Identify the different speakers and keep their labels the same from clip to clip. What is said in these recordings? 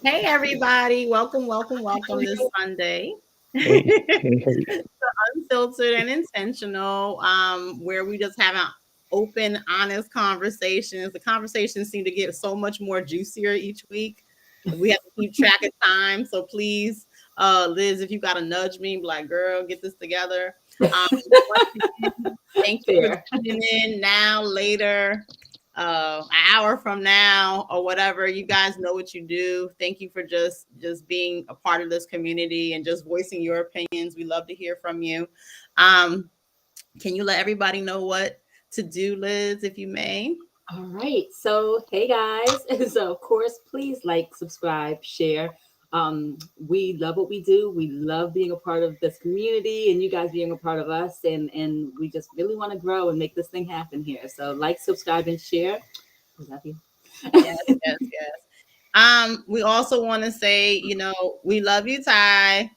Speaker 1: Hey everybody, welcome this Sunday.
Speaker 2: Hey, hey, hey.
Speaker 1: Unfiltered and intentional, where we just have an open, honest conversations. The conversations seem to get so much more juicier each week. We have to keep track of time, so please, Liz, if you gotta nudge me, be like, girl, get this together. Once again, thank you for
Speaker 3: Fair.
Speaker 1: tuning in now, later, an hour from now, or whatever. You guys know what you do. Thank you for just being a part of this community and just voicing your opinions. We love to hear from you. Um, can you let everybody know what to do, Liz, if you may?
Speaker 3: All right. So, hey guys. So, of course, please like, subscribe, share. We love what we do. We love being a part of this community and you guys being a part of us. And we just really want to grow and make this thing happen here. So, like, subscribe, and share. We love you.
Speaker 1: Yes, yes, yes. We also want to say, we love you, Ty.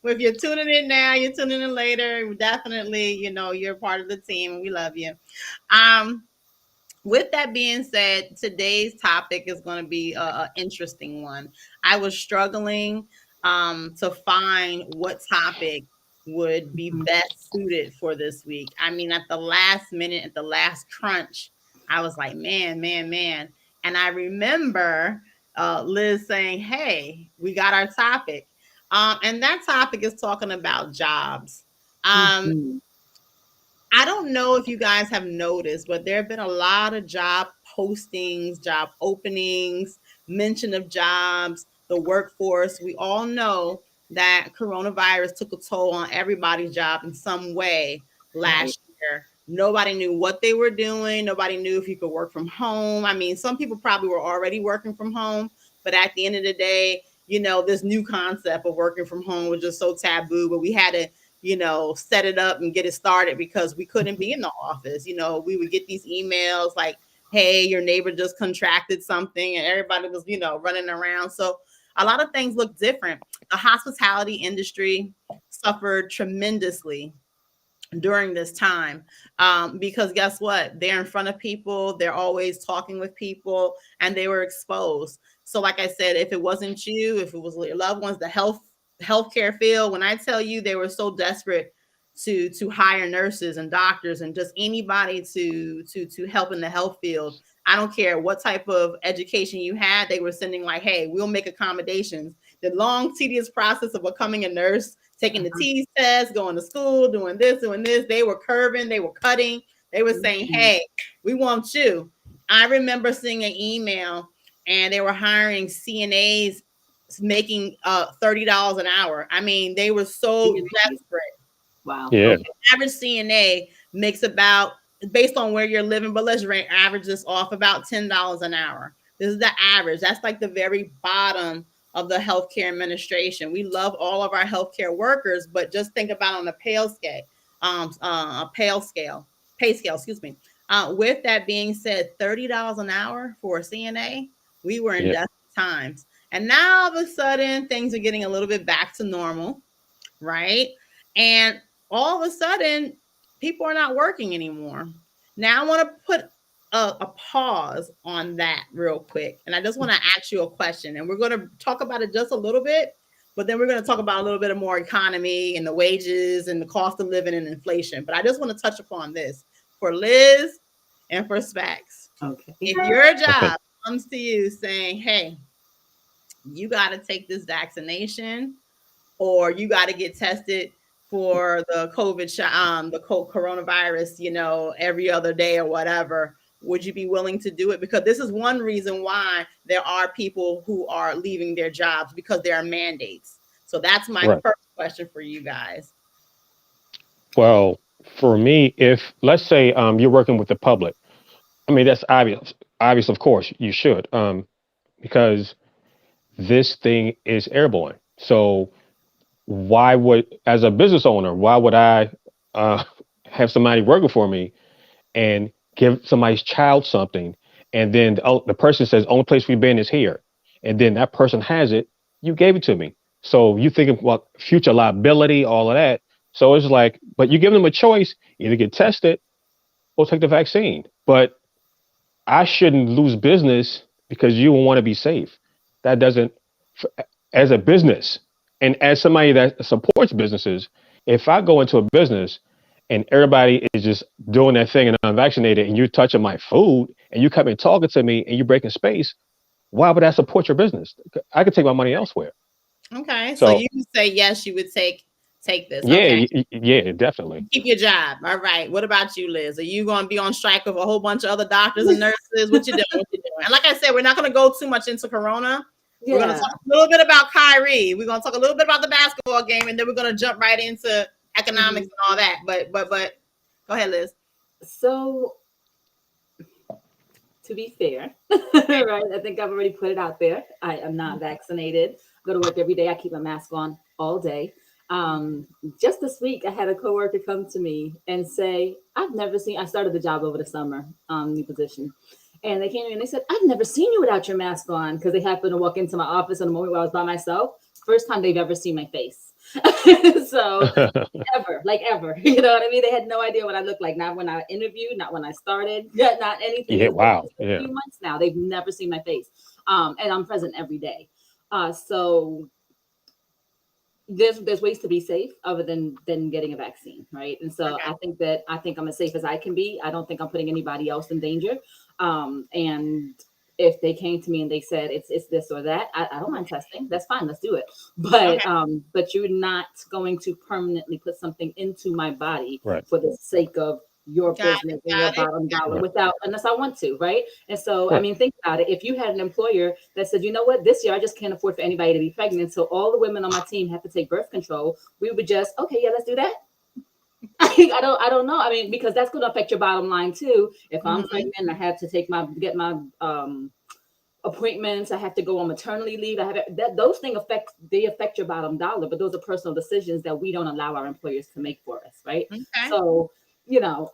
Speaker 1: If you're tuning in now, you're tuning in later. Definitely, you're part of the team. We love you. Um, with that being said, today's topic is going to be a interesting one. I was struggling to find what topic would be
Speaker 3: Mhm.
Speaker 1: best suited for this week. I mean, at the last minute, at the last crunch, I was like, man, man, man. And I remember Liz saying, hey, we got our topic. And that topic is talking about jobs. Um,
Speaker 3: Mhm.
Speaker 1: I don't know if you guys have noticed, but there have been a lot of job postings, job openings, mention of jobs, the workforce. We all know that coronavirus took a toll on everybody's job in some way
Speaker 3: Right.
Speaker 1: last year. Nobody knew what they were doing. Nobody knew if you could work from home. I mean, some people probably were already working from home, but at the end of the day, this new concept of working from home was just so taboo. But we had to set it up and get it started because we couldn't be in the office. We would get these emails like, hey, your neighbor just contracted something, and everybody was, running around. So a lot of things look different. The hospitality industry suffered tremendously during this time because guess what, they're in front of people, they're always talking with people, and they were exposed. So like I said, if it wasn't you, if it was your loved ones, the healthcare field, when I tell you they were so desperate to hire nurses and doctors and just anybody to help in the health field. I don't care what type of education you had, they were sending like, hey, we'll make accommodations. The long tedious process of becoming a nurse, taking the
Speaker 3: Uh-huh.
Speaker 1: T test, going to school, doing this, they were curving, they were cutting, they were saying,
Speaker 3: Mhm.
Speaker 1: hey, we want you. I remember seeing an email and they were hiring CNAs making $30 an hour. I mean, they were so
Speaker 3: CNAs.
Speaker 1: desperate.
Speaker 3: Wow.
Speaker 2: Yeah,
Speaker 3: Okay.
Speaker 1: Average CNA makes about, based on where you're living, but let's average this off, about $10 an hour. This is the average. That's like the very bottom of the healthcare administration. We love all of our healthcare workers, but just think about on a pay scale, excuse me. With that being said, $30 an hour for a CNA, we were in
Speaker 2: yeah,
Speaker 1: desperate times. And now all of a sudden things are getting a little bit back to normal, right? And all of a sudden, people are not working anymore. Now, I want to put a pause on that real quick. And I just want to ask you a question. And we're going to talk about it just a little bit, but then we're going to talk about a little bit of more economy and the wages and the cost of living and inflation. But I just want to touch upon this for Liz and for Specs.
Speaker 3: Okay.
Speaker 1: If your
Speaker 2: okay.
Speaker 1: job comes to you saying, hey, you got to take this vaccination or you got to get tested for the coronavirus, every other day or whatever. Would you be willing to do it? Because this is one reason why there are people who are leaving their jobs because there are mandates. So that's my
Speaker 2: Right.
Speaker 1: first question for you guys.
Speaker 2: Well, for me, if let's say you're working with the public, I mean that's obvious. Obvious, of course, you should, because this thing is airborne. So why would, as a business owner, why would I uh, have somebody working for me and give somebody's child something and then the person says only place we've been is here, and then that person has it, you gave it to me. So you think about future liability, all of that. So it's like, but you give them a choice: either get tested or take the vaccine. But I shouldn't lose business because you want to be safe. That doesn't, as a business and as somebody that supports businesses, if I go into a business and everybody is just doing that thing and I'm vaccinated and you're touching my food and you come and talking to me and you're breaking space, why would I support your business? I could take my money elsewhere.
Speaker 1: Okay, so
Speaker 2: So
Speaker 1: you would say yes, you would take this.
Speaker 2: yeah,
Speaker 1: Okay,
Speaker 2: yeah, definitely.
Speaker 1: keep your job. All right. What about you, Liz? Are you going to be on strike with a whole bunch of other doctors and nurses? What you doing? What you doing? And like I said, we're not going to go too much into Corona. We're going to
Speaker 3: Yeah.
Speaker 1: talk a little bit about Kyrie. We're going to talk a little bit about the basketball game, and then we're going to jump right into economics
Speaker 3: Mhm.
Speaker 1: and all that. But go ahead, Liz.
Speaker 3: So to be fair, right? I think I've already put it out there. I am not vaccinated. I go to work every day. I keep my mask on all day. Just this week, I had a coworker come to me and say, "I've never seen." I started the job over the summer, new position, and they came to me and they said, "I've never seen you without your mask on," because they happened to walk into my office in the moment where I was by myself. First time they've ever seen my face. So ever, like ever. You know what I mean? They had no idea what I looked like. Not when I interviewed, not when I started, not anything.
Speaker 2: Yeah,
Speaker 3: It's been
Speaker 2: wow,
Speaker 3: just a
Speaker 2: yeah,
Speaker 3: few months now. They've never seen my face. And I'm present every day. So there's ways to be safe other than getting a vaccine, right? And so
Speaker 1: Okay.
Speaker 3: I think I'm as safe as I can be. I don't think I'm putting anybody else in danger. And if they came to me and they said it's this or that, I don't mind testing. That's fine. Let's do it.
Speaker 1: Okay.
Speaker 3: But you're not going to permanently put something into my body
Speaker 2: right,
Speaker 3: for the sake of your
Speaker 1: Got
Speaker 3: business
Speaker 1: it.
Speaker 3: and your
Speaker 1: Got it.
Speaker 3: bottom dollar
Speaker 2: right,
Speaker 3: without unless I want to, right? And so I
Speaker 2: right.
Speaker 3: mean, think about it. If you had an employer that said, you know what, this year I just can't afford for anybody to be pregnant, so all the women on my team have to take birth control, we would just, okay, yeah, let's do that. I don't know. I mean, because that's going to affect your bottom line too. If I'm
Speaker 1: Mhm.
Speaker 3: pregnant, I have to get my appointments. I have to go on maternity leave. I have that. Those things affect your bottom dollar, but those are personal decisions that we don't allow our employers to make for us, right?
Speaker 1: Okay.
Speaker 3: So, you know,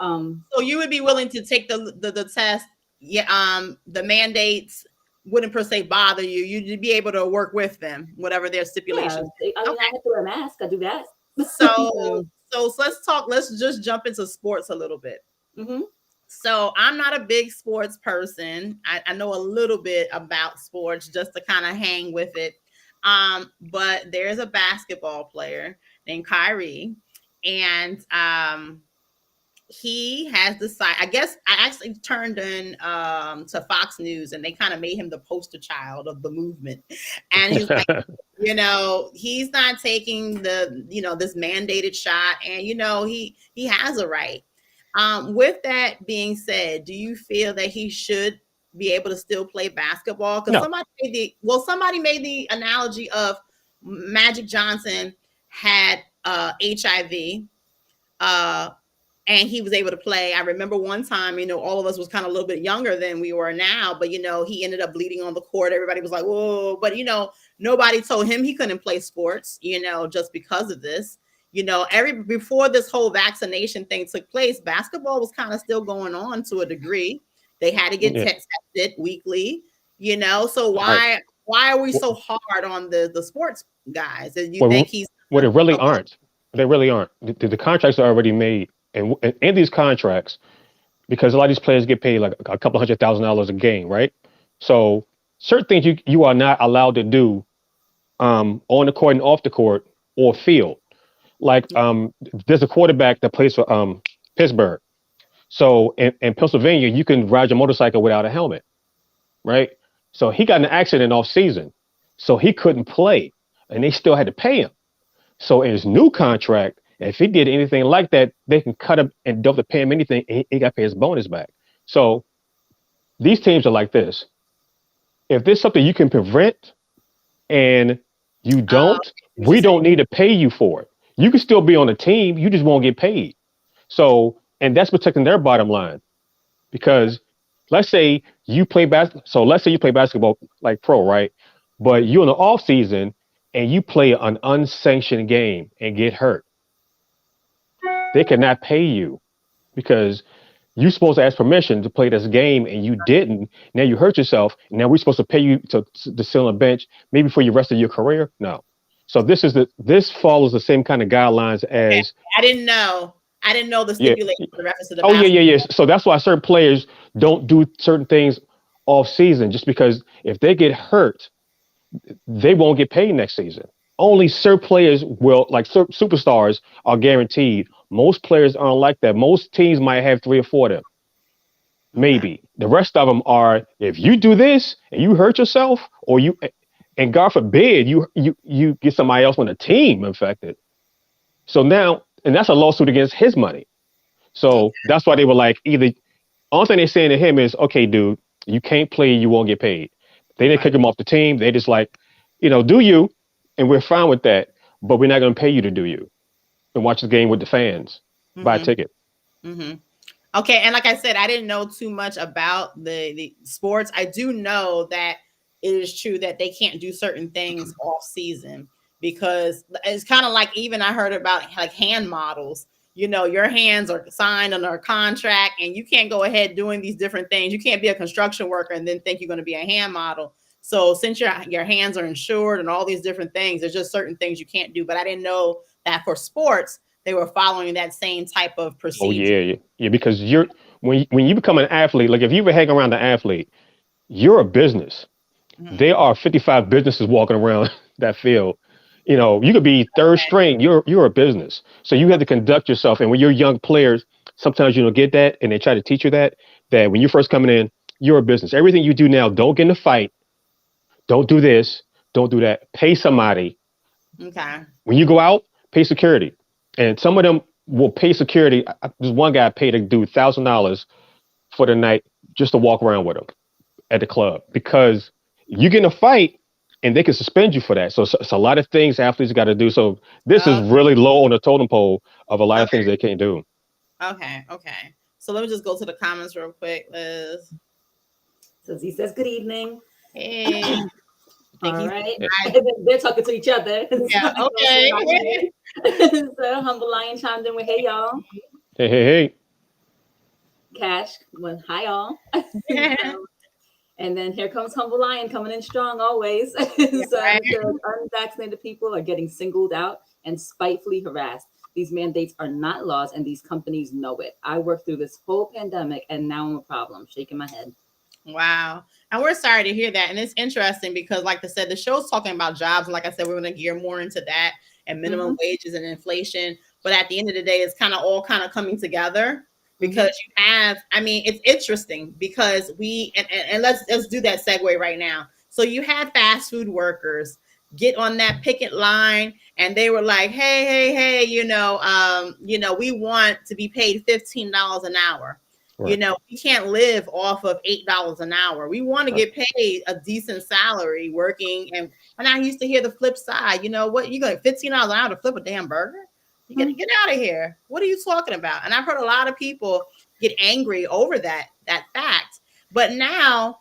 Speaker 1: So you would be willing to take the test? Yeah. The mandates wouldn't per se bother you. You'd be able to work with them, whatever their
Speaker 3: yeah.
Speaker 1: stipulations.
Speaker 3: I mean, I
Speaker 1: Okay.
Speaker 3: have to wear a mask. I do that.
Speaker 1: So so let's talk. Let's just jump into sports a little bit.
Speaker 3: Hmm.
Speaker 1: So I'm not a big sports person. I know a little bit about sports just to kind of hang with it. But there's a basketball player named Kyrie, and he has decided. I guess I actually turned in to Fox News, and they kind of made him the poster child of the movement. And he's like, he's not taking this mandated shot, and he has a right. With that being said, do you feel that he should be able to still play basketball? Because
Speaker 2: No,
Speaker 1: somebody made the analogy of Magic Johnson had HIV, uh, and he was able to play. I remember one time, all of us was kind of a little bit younger than we were now, but he ended up bleeding on the court. Everybody was like, "Whoa!" But nobody told him he couldn't play sports, just because of this. Every before this whole vaccination thing took place, basketball was kind of still going on to a degree. They had to get
Speaker 2: yeah,
Speaker 1: tested weekly, So
Speaker 2: all right.
Speaker 1: why are we so hard on the sports guys? And you think
Speaker 2: Well,
Speaker 1: he's
Speaker 2: well, they really
Speaker 1: okay?
Speaker 2: aren't. They really aren't. The contracts are already made, and in these contracts, because a lot of these players get paid like a couple $100,000 a game, right? So certain things you are not allowed to do on the court and off the court or field. Like there's a quarterback that plays for Pittsburgh. So in Pennsylvania, you can ride your motorcycle without a helmet, right? So he got in an accident off season, so he couldn't play, and they still had to pay him. So in his new contract, if he did anything like that, they can cut him and don't have to pay him anything. And he got to pay his bonus back. So these teams are like this. If there's something you can prevent and you
Speaker 1: I
Speaker 2: don't,
Speaker 1: see what you're
Speaker 2: we
Speaker 1: saying.
Speaker 2: don't need to pay you for it. You can still be on the team. You just won't get paid. So, and that's protecting their bottom line because let's say you play basketball. So let's say you play basketball like pro, right? But you're in the off season and you play an unsanctioned game and get hurt. They cannot pay you because you're supposed to ask permission to play this game and you didn't. Now you hurt yourself. Now we're supposed to pay you to sit on a bench maybe for the rest of your career. No. So this follows the same kind of guidelines
Speaker 1: Okay.
Speaker 2: as
Speaker 1: I didn't know. I didn't know the
Speaker 2: yeah.
Speaker 1: stipulation for the reference to the
Speaker 2: Oh yeah, yeah,
Speaker 1: basketball.
Speaker 2: yeah. So that's why certain players don't do certain things off season, just because if they get hurt, they won't get paid next season. Only certain players will, like superstars, are guaranteed. Most players aren't like that. Most teams might have three or four of them,
Speaker 1: Okay.
Speaker 2: maybe. The rest of them are, if you do this and you hurt yourself, or you, and God forbid, you get somebody else on the team infected. So now, and that's a lawsuit against his money. So
Speaker 1: Okay.
Speaker 2: that's why they were like, either, only thing they're saying to him is, okay, dude, you can't play, you won't get paid. They didn't
Speaker 1: Right.
Speaker 2: kick him off the team. They just like, do you, and we're fine with that, but we're not going to pay you to do you and watch the game with the fans. Buy a
Speaker 1: Mm-hmm.
Speaker 2: ticket.
Speaker 1: Mm-hmm. Okay, and like I said, I didn't know too much about the sports. I do know that it is true that they can't do certain things off season because it's kind of like, even I heard about like hand models. Your hands are signed under a contract, and you can't go ahead doing these different things. You can't be a construction worker and then think you're going to be a hand model. So since your hands are insured and all these different things, there's just certain things you can't do. But I didn't know that for sports they were following that same type of
Speaker 2: Oh
Speaker 1: procedure.
Speaker 2: yeah, yeah, yeah. Because when you become an athlete, like if you ever hang around an athlete, you're a business.
Speaker 1: Mhm.
Speaker 2: There are 55 businesses walking around that field. You could be third
Speaker 1: Okay.
Speaker 2: string. You're a business, so you have to conduct yourself. And when you're young players, sometimes you don't get that, and they try to teach you that when you're first coming in, you're a business. Everything you do now, don't get in a fight. Don't do this. Don't do that. Pay somebody.
Speaker 1: Okay.
Speaker 2: When you go out, pay security. And some of them will pay security. There's one guy paid a dude $1,000 for the night just to walk around with him at the club, because you get in a fight and they can suspend you for that. So it's a lot of things athletes got to do. So this is
Speaker 1: Oh,
Speaker 2: really low on the totem pole of a lot of things
Speaker 1: okay.
Speaker 2: they can't do.
Speaker 1: Okay. Okay. So let me just go to the comments real quick, Liz.
Speaker 3: So Z says, good evening.
Speaker 1: Hey, I think
Speaker 3: All
Speaker 1: he's
Speaker 3: right.
Speaker 2: Eh,
Speaker 3: And then they're talking to each other.
Speaker 1: yeah.
Speaker 3: So they don't say
Speaker 1: Okay.
Speaker 3: my name. So Humble Lion chimed in with, hey, y'all.
Speaker 2: Hey, hey, hey.
Speaker 3: Cash went, hi, y'all. So, and then here comes Humble Lion coming in strong always. So
Speaker 1: Yeah, right.
Speaker 3: because unvaccinated people are getting singled out and spitefully harassed. These mandates are not laws, and these companies know it. I worked through this whole pandemic, and now I'm a problem. Shaking my head.
Speaker 1: Wow. And we're sorry to hear that. And it's interesting because, like I said, the show's talking about jobs. And like I said, we're going to gear more into that and minimum
Speaker 3: Mm-hmm.
Speaker 1: wages and inflation. But at the end of the day, it's kind of all kind of coming together
Speaker 3: Mm-hmm.
Speaker 1: because you have, I mean, it's interesting because and let's do that segue right now. So you had fast food workers get on that picket line and they were like, hey, we want to be paid $15 an hour.
Speaker 2: Right,
Speaker 1: We can't live off of $8 an hour. We want to
Speaker 2: right.
Speaker 1: get paid a decent salary working. And I used to hear the flip side. You know what? You got $15 an hour to flip a damn burger? You get out of here. What are you talking about? And I've heard a lot of people get angry over that fact. But now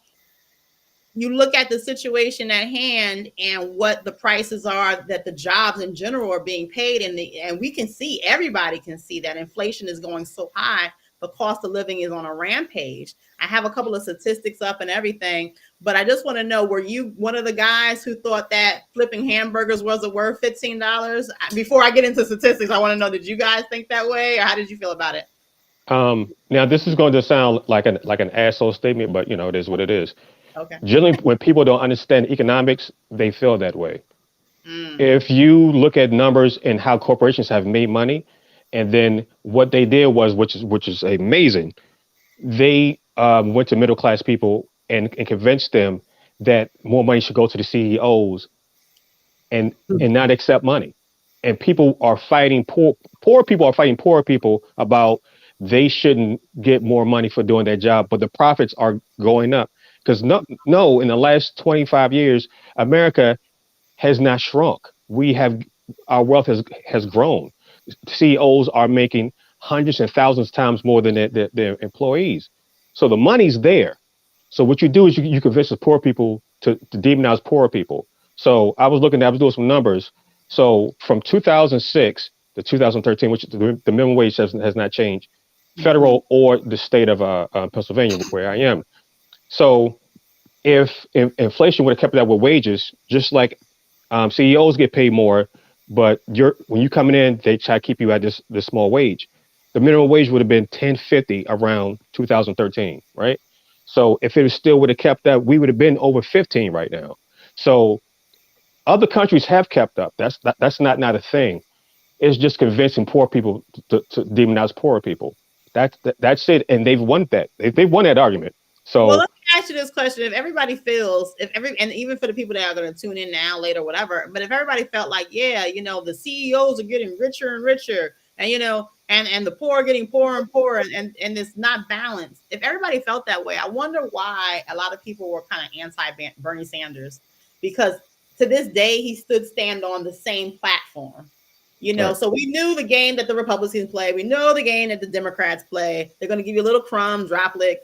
Speaker 1: you look at the situation at hand and what the prices are that the jobs in general are being paid, and we can see, everybody can see that inflation is going so high. The cost of living is on a rampage. I have a couple of statistics up and everything, but I just want to know, were you one of the guys who thought that flipping hamburgers wasn't worth $15? Before I get into statistics, I want to know, did you guys think that way, or how did you feel about it?
Speaker 2: Now this is going to sound like an asshole statement, but it is what it is.
Speaker 1: Okay.
Speaker 2: Generally, when people don't understand economics, they feel that way.
Speaker 1: Mm,
Speaker 2: If you look at numbers and how corporations have made money, and then what they did was, which is amazing, they went to middle class people and convinced them that more money should go to the CEOs and not accept money. And people are fighting poor people are fighting poor people about they shouldn't get more money for doing their job, but the profits are going up. Because no, in the last 25 years, America has not shrunk. We have Our wealth has grown. CEOs are making hundreds and thousands times more than their employees. So the money's there. So what you do is you convince the poor people to demonize poor people. So I was doing some numbers. So from 2006 to 2013, which the minimum wage has not changed,
Speaker 3: Mhm.
Speaker 2: federal or the state of Pennsylvania, where I am. So if inflation would have kept that with wages, just like CEOs get paid more, but you're when you coming in, they try to keep you at this small wage. The minimum wage would have been 10.50 around 2013, right? So if it was still would have kept that, we would have been over 15 right now. So other countries have kept up. That's not a thing. It's just convincing poor people to demonize poor people. That's it, and they've won that. They've won that argument.
Speaker 1: Well,
Speaker 2: So
Speaker 1: let me ask you this question: if everybody feels, if every, and even for the people that are going to tune in now, later, whatever, but if everybody felt like, yeah, the CEOs are getting richer and richer, and and the poor are getting poorer and poorer, and it's not balanced. If everybody felt that way, I wonder why a lot of people were kind of anti Bernie Sanders, because to this day he stood stand on the same platform.
Speaker 2: right,
Speaker 1: So we knew the game that the Republicans play. We know the game that the Democrats play. They're going to give you a little crumb, droplet.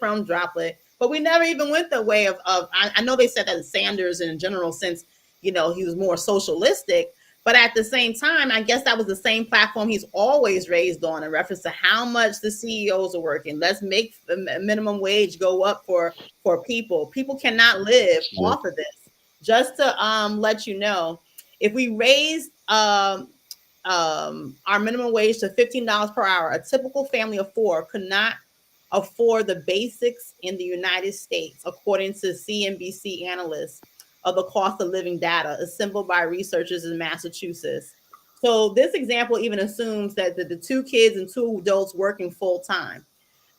Speaker 1: But we never even went the way of I know they said that Sanders in a general sense, he was more socialistic. But at the same time, I guess that was the same platform he's always raised on in reference to how much the CEOs are working. Let's make the minimum wage go up for people. People cannot live off of this. Just to let you know, if we raise our minimum wage to $15 per hour, a typical family of four could not afford the basics in the United States, according to CNBC analysts of the cost of living data assembled by researchers in Massachusetts. So this example even assumes that the two kids and two adults working full time.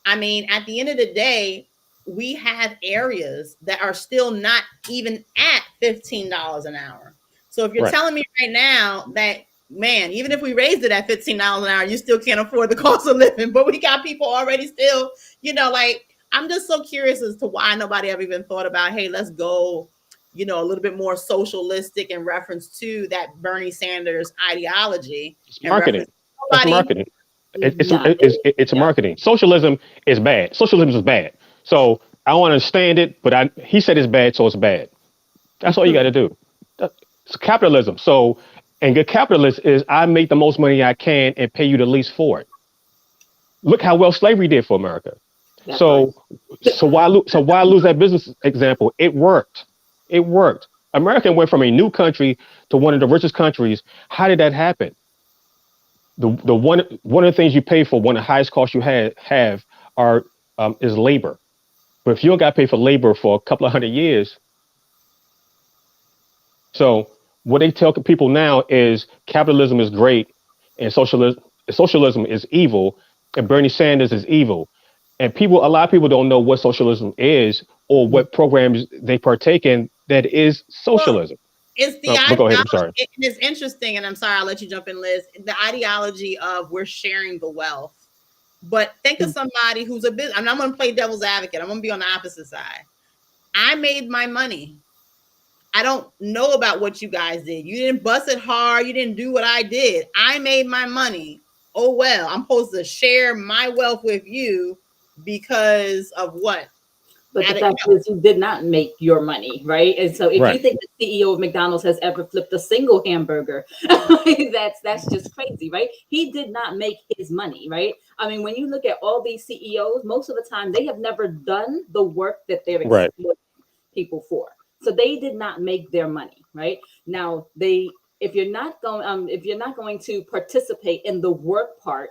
Speaker 1: I mean, at the end of the day, we have areas that are still not even at $15 an hour. So if you're
Speaker 2: right.
Speaker 1: telling me right now that, man, even if we raised it at $15 an hour, you still can't afford the cost of living. But we got people already still, like, I'm just so curious as to why nobody ever even thought about, hey, let's go, a little bit more socialistic in reference to that Bernie Sanders ideology
Speaker 2: It's
Speaker 1: and
Speaker 2: marketing.
Speaker 1: reference
Speaker 2: That's
Speaker 1: nobody.
Speaker 2: marketing.
Speaker 3: Nah,
Speaker 2: It's a
Speaker 3: yeah.
Speaker 2: marketing. Socialism is bad. Socialism is bad. So I don't understand it, but he said it's bad, so it's bad. That's all you got to do. It's capitalism. So, and good capitalist is I make the most money I can and pay you the least for it. Look how well slavery did for America.
Speaker 3: That part.
Speaker 2: So, so why lose that business example? It worked. It worked. America went from a new country to one of the richest countries. How did that happen? The one of the things you pay for, one of the highest costs you have are is labor. But if you don't got to pay for labor for a couple of 100 years, so what they tell people now is capitalism is great and socialism is evil and Bernie Sanders is evil. And a lot of people don't know what socialism is or
Speaker 3: Mm.
Speaker 2: what programs they partake in that is
Speaker 1: Well,
Speaker 2: socialism.
Speaker 1: it's the
Speaker 2: Oh, but go ahead. I'm
Speaker 1: ideology.
Speaker 2: sorry.
Speaker 1: It's interesting, and I'm sorry, I'll let you jump in, Liz. The ideology of we're sharing the wealth. But think of
Speaker 3: Mm.
Speaker 1: somebody who's a bit, and I'm going to play devil's advocate. I'm going to be on the opposite side. I made my money. I don't know about what you guys did. You didn't bust it hard. You didn't do what I did. I made my money. Oh, well, I'm supposed to share my wealth with you because of what?
Speaker 3: But the
Speaker 1: At a,
Speaker 3: fact is, you did not make your money, right? And so, if you
Speaker 2: Right.
Speaker 3: think the CEO of McDonald's has ever flipped a single hamburger, that's just crazy, right? He did not make his money, right? I mean, when you look at all these CEOs, most of the time they have never done the work that they're
Speaker 2: Right.
Speaker 3: exploiting people for. So they did not make their money, right? Now they, if you're not going to participate in the work part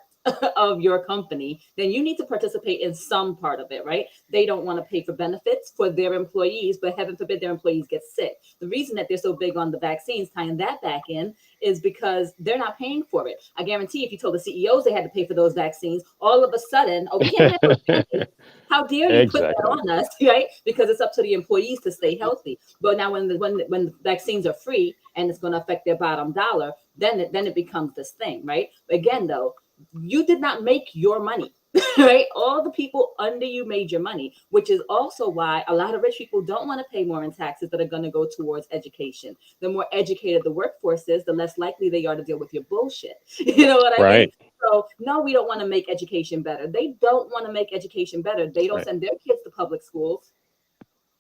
Speaker 3: of your company, then you need to participate in some part of it, right? They don't want to pay for benefits for their employees, but heaven forbid their employees get sick. The reason that they're so big on the vaccines, tying that back in, is because they're not paying for it. I guarantee if you told the CEOs they had to pay for those vaccines, all of a sudden, oh, we can't have those mandates. How dare you put that
Speaker 2: Exactly.
Speaker 3: on us, right? Because it's up to the employees to stay healthy. But now, when the vaccines are free and it's going to affect their bottom dollar, then it becomes this thing, right? Again, though, you did not make your money. Right, all the people under you made your money, which is also why a lot of rich people don't want to pay more in taxes that are going to go towards education. The more educated the workforce is, the less likely they are to deal with your bullshit. You know what I mean?
Speaker 2: Right.
Speaker 3: So no, we don't want to make education better. They don't want to make education better. They don't
Speaker 2: Right.
Speaker 3: send their kids to public schools,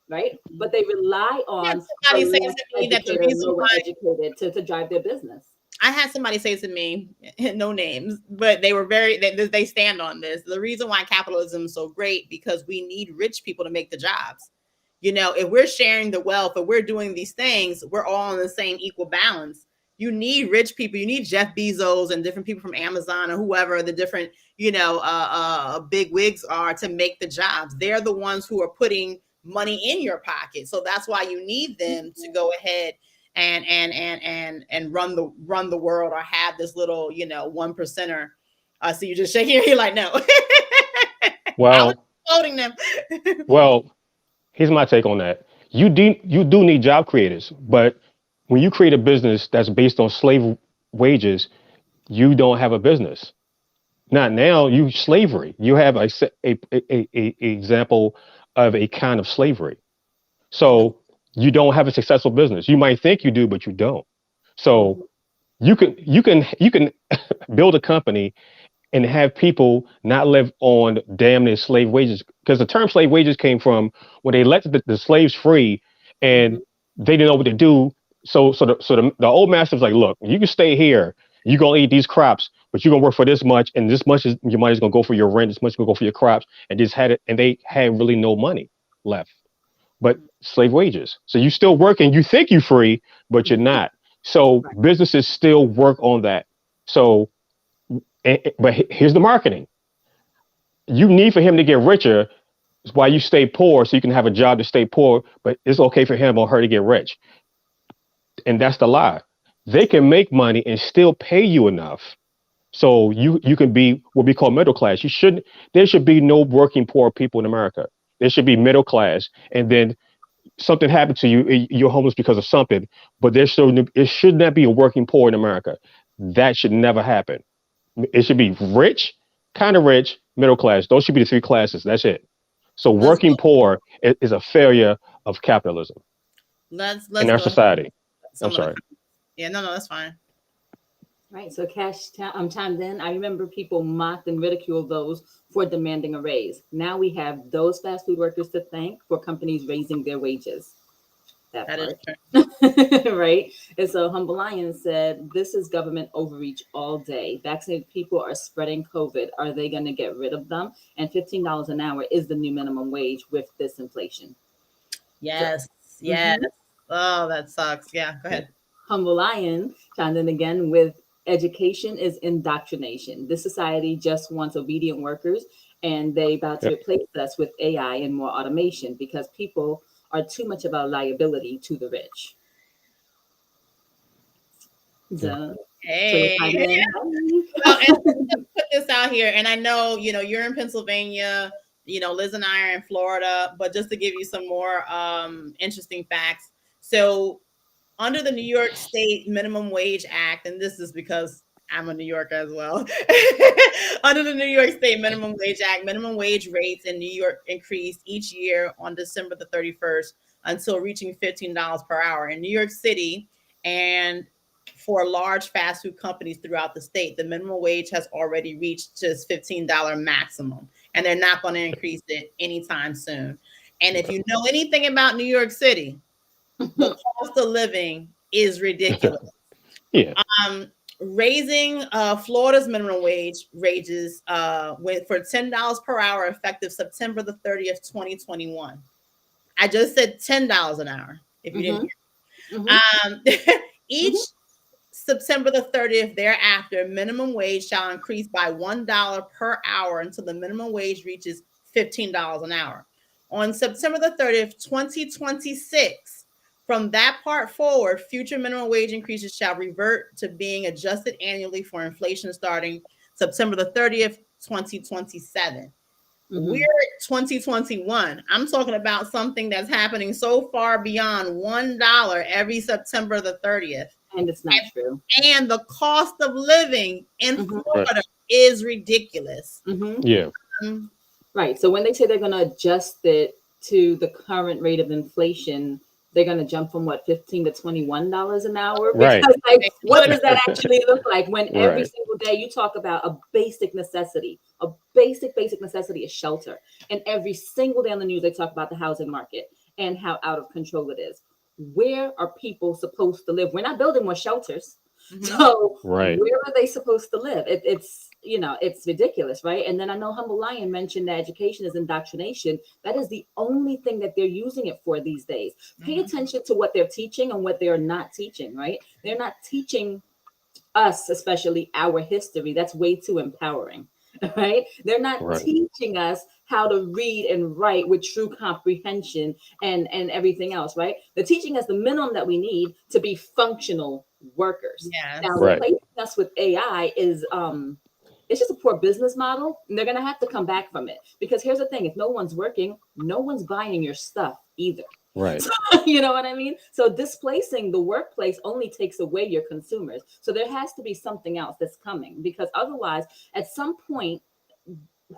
Speaker 3: right? But they rely
Speaker 1: I had
Speaker 3: on the
Speaker 1: somebody say
Speaker 3: less
Speaker 1: to me that the
Speaker 3: educated,
Speaker 1: reason
Speaker 3: lower
Speaker 1: why
Speaker 3: educated to drive their business.
Speaker 1: I had somebody say to me, no names, but they stand on this. The reason why capitalism is so great because we need rich people to make the jobs. You know, if we're sharing the wealth, if we're doing these things, we're all in the same equal balance. You need rich people. You need Jeff Bezos and different people from Amazon or whoever the different, big wigs are to make the jobs. They're the ones who are putting money in your pocket. So that's why you need them to go ahead and run the world or have this little, one percenter. So you just shaking your head like no. I was
Speaker 2: Well,
Speaker 1: quoting them.
Speaker 2: well, here's my take on that. You do need job creators, but when you create a business that's based on slave wages, you don't have a business. Not now. You slavery. You have a example of a kind of slavery. So you don't have a successful business. You might think you do, but you don't. So
Speaker 3: Mhm.
Speaker 2: you can build a company and have people not live on damn near slave wages, because the term slave wages came from when they let the slaves free and
Speaker 3: Mhm.
Speaker 2: they didn't know what to do. So the old master was like, look, you can stay here, you're gonna eat these crops, but you're gonna work for this much, and this much is your money's gonna go for your rent, this much is gonna go for your crops, and just had it, and they had really no money left but slave wages. So you still working, you think you're free, but you're not. So
Speaker 3: Right.
Speaker 2: businesses still work on that. So, but here's the marketing. You need for him to get richer while you stay poor, so you can have a job to stay poor. But it's okay for him or her to get rich, and that's the lie. They can make money and still pay you enough, so you can be what we call middle class. You shouldn't. There should be no working poor people in America. There should be middle class, and then something happened to you, you're homeless because of something, but it should not be a working poor in America. That should never happen. It should be rich, kind of rich, middle class. Those should be the three classes. That's it. So
Speaker 1: let's go
Speaker 2: working poor is a failure of capitalism in
Speaker 1: let's
Speaker 2: our
Speaker 1: go ahead.
Speaker 2: society. I'm
Speaker 1: Some of the
Speaker 2: sorry.
Speaker 1: comments. Yeah, no, that's fine.
Speaker 3: Right. So chimed in. I remember people mocked and ridiculed those for demanding a raise. Now we have those fast food workers to thank for companies raising their wages. That
Speaker 1: That is
Speaker 3: part.
Speaker 1: true.
Speaker 3: Right. And so Humble Lion said, this is government overreach all day. Vaccinated people are spreading COVID. Are they going to get rid of them? And $15 an hour is the new minimum wage with this inflation. So,
Speaker 1: Yes, yes.
Speaker 3: mhm.
Speaker 1: Oh, that sucks. Yeah, go
Speaker 2: Yeah.
Speaker 1: ahead.
Speaker 3: Humble Lion chimed in again with education is indoctrination. This society just wants obedient workers, and they about to
Speaker 2: Yep.
Speaker 3: replace us with AI and more automation because people are too much of a liability to the rich.
Speaker 2: Yeah.
Speaker 3: So, Twitter
Speaker 1: Hey.
Speaker 3: chimed in.
Speaker 1: Well, and
Speaker 3: Hi.
Speaker 1: put this out here, and I know you're in Pennsylvania. Liz and I are in Florida, but just to give you some more interesting facts. So under the New York State Minimum Wage Act, and this is because I'm a New Yorker as well. Under the New York State Minimum Wage Act, minimum wage rates in New York increased each year on December the 31st until reaching $15 per hour. In New York City and for large fast food companies throughout the state, the minimum wage has already reached just $15 maximum, and they're not going to increase it anytime soon. And if you know anything about New York City, the cost of living is ridiculous.
Speaker 2: Yeah.
Speaker 1: Raising Florida's minimum wage ranges went for $10 per hour effective September the 30th, 2021. I just said $10 an hour, if you didn't
Speaker 3: Hmm.
Speaker 1: hear.
Speaker 3: Hmm.
Speaker 1: Each September the 30th thereafter, minimum wage shall increase by $1 per hour until the minimum wage reaches $15 an hour. On September the 30th, 2026, from that part forward, future minimum wage increases shall revert to being adjusted annually for inflation starting September the 30th, 2027. We're
Speaker 3: Hmm.
Speaker 1: at 2021. I'm talking about something that's happening so far beyond $1 every September the 30th.
Speaker 3: And it's not true.
Speaker 1: And the cost of living in
Speaker 3: Hmm.
Speaker 2: Right.
Speaker 1: Florida is ridiculous.
Speaker 3: Hmm.
Speaker 2: Yeah.
Speaker 1: Um,
Speaker 3: Right. So when they say they're going to adjust it to the current rate of inflation, they're going to jump from what, $15 to $21 an hour?
Speaker 2: Right.
Speaker 3: Because like, what
Speaker 1: but
Speaker 3: does that actually look like when every
Speaker 2: Right.
Speaker 3: single day you talk about a basic necessity, a basic necessity is shelter, and every single day on the news they talk about the housing market and how out of control it is. Where are people supposed to live? We're not building more shelters.
Speaker 1: Mm-hmm.
Speaker 3: So
Speaker 2: Right.
Speaker 3: where are they supposed to live? It's it's ridiculous, right? And then I know Humble Lion mentioned that education is indoctrination. That is the only thing that they're using it for these days. Pay
Speaker 1: Mm-hmm.
Speaker 3: attention to what they're teaching and what they're not teaching, right? They're not teaching us, especially our history. That's way too empowering, right? They're not
Speaker 2: Right.
Speaker 3: teaching us how to read and write with true comprehension and everything else, right? They're teaching us the minimum that we need to be functional workers. Now,
Speaker 1: Yes.
Speaker 2: Right.
Speaker 3: replacing us with AI is it's just a poor business model, and they're gonna have to come back from it. Because here's the thing: if no one's working, no one's buying your stuff either.
Speaker 2: Right.
Speaker 3: You know what I mean? So displacing the workplace only takes away your consumers. So there has to be something else that's coming, because otherwise, at some point,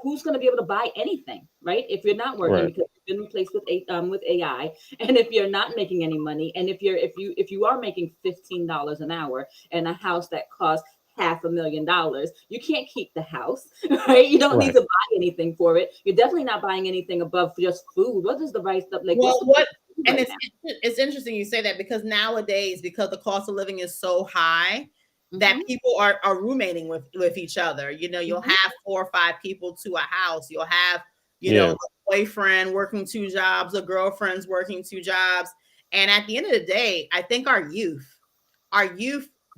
Speaker 3: who's going to be able to buy anything, right? If you're not working
Speaker 2: Right.
Speaker 3: because you've been replaced with AI, and if you're not making any money, and if you are making $15 an hour in a house that costs $500,000, you can't keep the house, right? You don't need
Speaker 2: Right.
Speaker 3: to buy anything for it. You're definitely not buying anything above just food. What is the price of, like, what's
Speaker 1: Well,
Speaker 3: the price
Speaker 1: what
Speaker 3: of food
Speaker 1: and
Speaker 3: right
Speaker 1: it's
Speaker 3: now?
Speaker 1: it's interesting you say that, because nowadays, because the cost of living is so high, that
Speaker 3: Hmm.
Speaker 1: people are roommating with each other. You know, you'll
Speaker 3: Hmm.
Speaker 1: have 4 or 5 people to a house. You'll have,
Speaker 2: Yeah.
Speaker 1: a boyfriend working 2 jobs, a girlfriend's working 2 jobs. And at the end of the day, I think our youth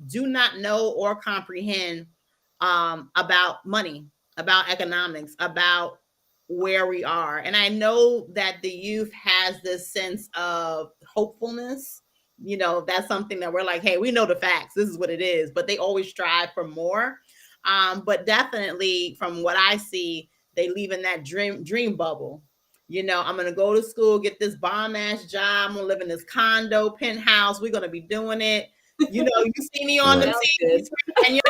Speaker 1: do not know or comprehend about money, about economics, about where we are. And I know that the youth has this sense of hopefulness. That's something that we're like, hey, we know the facts. This is what it is. But they always strive for more. But definitely, from what I see, they live in that dream bubble. I'm gonna go to school, get this bomb ass job. I'm gonna live in this condo penthouse. We're gonna be doing it. You see me on the
Speaker 2: Right.
Speaker 3: Sounds good.
Speaker 1: TV screen, and you're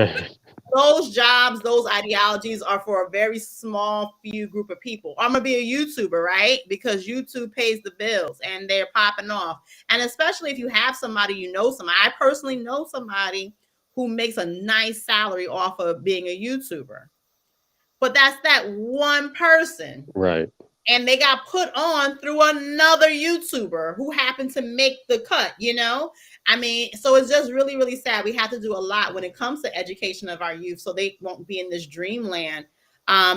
Speaker 1: like, those jobs, those ideologies are for a very small few group of people. I'm gonna be a YouTuber, right? Because YouTube pays the bills and they're popping off. And especially if you have somebody, somebody. I personally know somebody who makes a nice salary off of being a YouTuber. But that's that one person,
Speaker 2: Right.
Speaker 1: and they got put on through another YouTuber who happened to make the cut. I mean, so it's just really, really sad. We have to do a lot when it comes to education of our youth, so they won't be in this dreamland.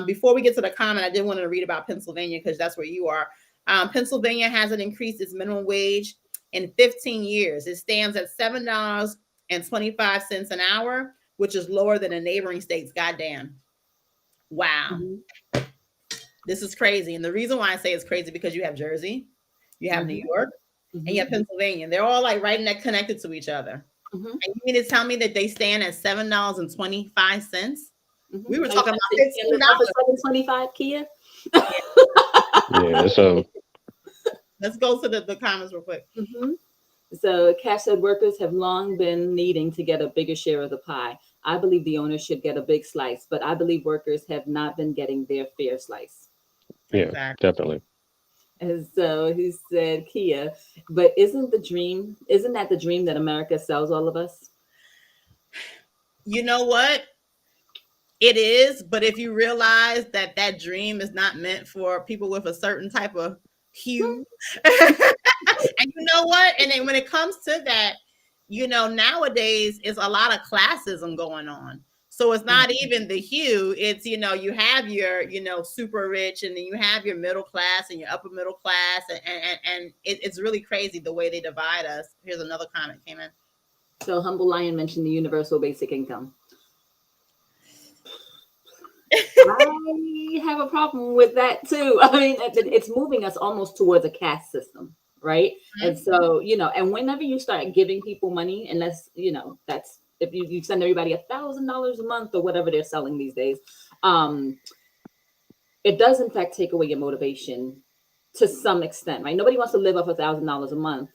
Speaker 1: Before we get to the comment, I did want to read about Pennsylvania, because that's where you are. Pennsylvania hasn't increased its minimum wage in 15 years. It stands at $7.25 an hour, which is lower than a neighboring state's. Goddamn. Wow.
Speaker 3: Hmm.
Speaker 1: This is crazy. And the reason why I say it's crazy, because you have Jersey, you have New
Speaker 3: Hmm.
Speaker 1: York, and you
Speaker 3: Hmm.
Speaker 1: have Pennsylvania. They're all like right neck connected to each other.
Speaker 3: Hmm.
Speaker 1: And you mean to tell me that they stand at $7.25? We were
Speaker 3: Are you
Speaker 1: talking
Speaker 3: trying to
Speaker 1: about
Speaker 3: say you can't live off of
Speaker 1: $15.
Speaker 3: 725, Kia?
Speaker 1: Yeah.
Speaker 2: Yeah. So
Speaker 1: Let's go to the comments real quick.
Speaker 3: Hmm. So Cash said workers have long been needing to get a bigger share of the pie. I believe the owners should get a big slice, but I believe workers have not been getting their fair slice.
Speaker 2: yeah,
Speaker 1: Exactly.
Speaker 2: definitely.
Speaker 3: And so he said, Kia, but isn't that the dream that America sells all of us?
Speaker 1: You know what? It is, but if you realize that that dream is not meant for people with a certain type of hue, and you know what? And then when it comes to that, nowadays is a lot of classism going on. So it's not
Speaker 3: Mhm.
Speaker 1: even the hue. It's, you have your, super rich, and then you have your middle class and your upper middle class. And it's really crazy the way they divide us. Here's another comment came in.
Speaker 3: So Humble Lion mentioned the universal basic income. I have a problem with that too. I mean, it's moving us almost towards a caste system, right? And
Speaker 1: Mhm.
Speaker 3: so, and whenever you start giving people money, unless, that's if you send everybody $1,000 a month or whatever they're selling these days, um, it does in fact take away your motivation to some extent, right? Nobody wants to live off $1,000 a month,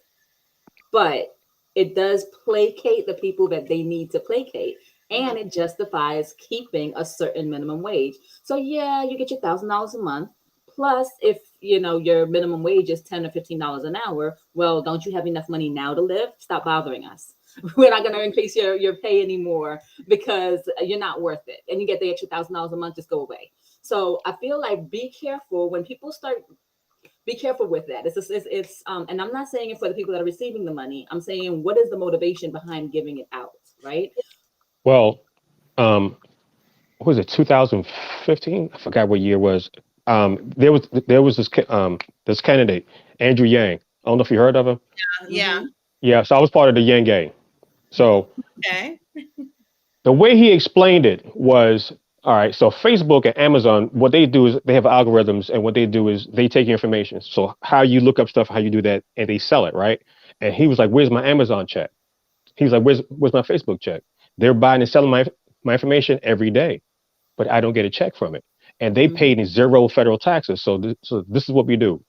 Speaker 3: but it does placate the people that they need to placate,
Speaker 1: Mhm.
Speaker 3: and it justifies keeping a certain minimum wage. So yeah, you get your $1,000 a month, plus if your minimum wage is $10 or $15 an hour. Well, don't you have enough money now to live? Stop bothering us. We're not going to increase your pay anymore because you're not worth it, and you get the extra $1,000 a month. Just go away. So I feel like be careful when people start be careful with that. And I'm not saying it for the people that are receiving the money. I'm saying what is the motivation behind giving it out, right?
Speaker 2: Well, um, what was it 2015? I forgot what year it was. There was this candidate Andrew Yang. I don't know if you heard of him.
Speaker 1: Yeah.
Speaker 3: Mm-hmm.
Speaker 2: Yeah, so I was part of the Yang gang. So
Speaker 1: Okay.
Speaker 2: the way he explained it was, all right, so Facebook and Amazon, what they do is they have algorithms, and what they do is they take your information. So how you look up stuff, how you do that, and they sell it, right? And he was like, "Where's my Amazon check?" He was like, "Where's my Facebook check?" They're buying and selling my information every day, but I don't get a check from it. And they
Speaker 3: Mm-hmm.
Speaker 2: paid zero federal taxes. So this is what we do.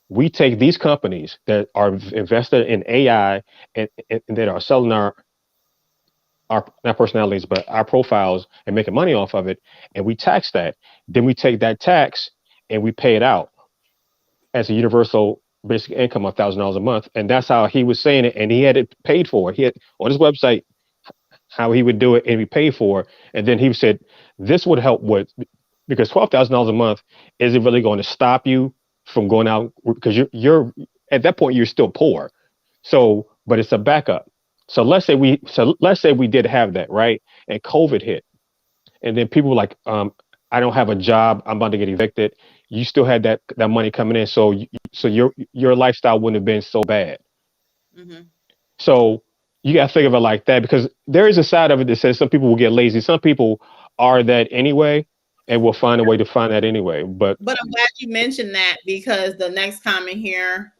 Speaker 2: We take these companies that are invested in AI, and that are selling our not personalities, but our profiles, and making money off of it, and we tax that. Then we take that tax and we pay it out as a universal basic income of $1,000 a month. And that's how he was saying it, and he had it paid for. He had on his website how he would do it, and we pay for. And then he said this would help with, because $12,000 a month isn't really going to stop you from going out, because you're at that point you're still poor. So, but it's a backup. So let's say we did have that, right, and COVID hit, and then people were like, I don't have a job, I'm about to get evicted. You still had that money coming in, so your lifestyle wouldn't have been so bad.
Speaker 1: Mm-hmm.
Speaker 2: So you got to think of it like that, because there is a side of it that says some people will get lazy. Some people are that anyway, and will find a way to find that anyway. But
Speaker 1: But I'm glad you mentioned that, because the next comment here,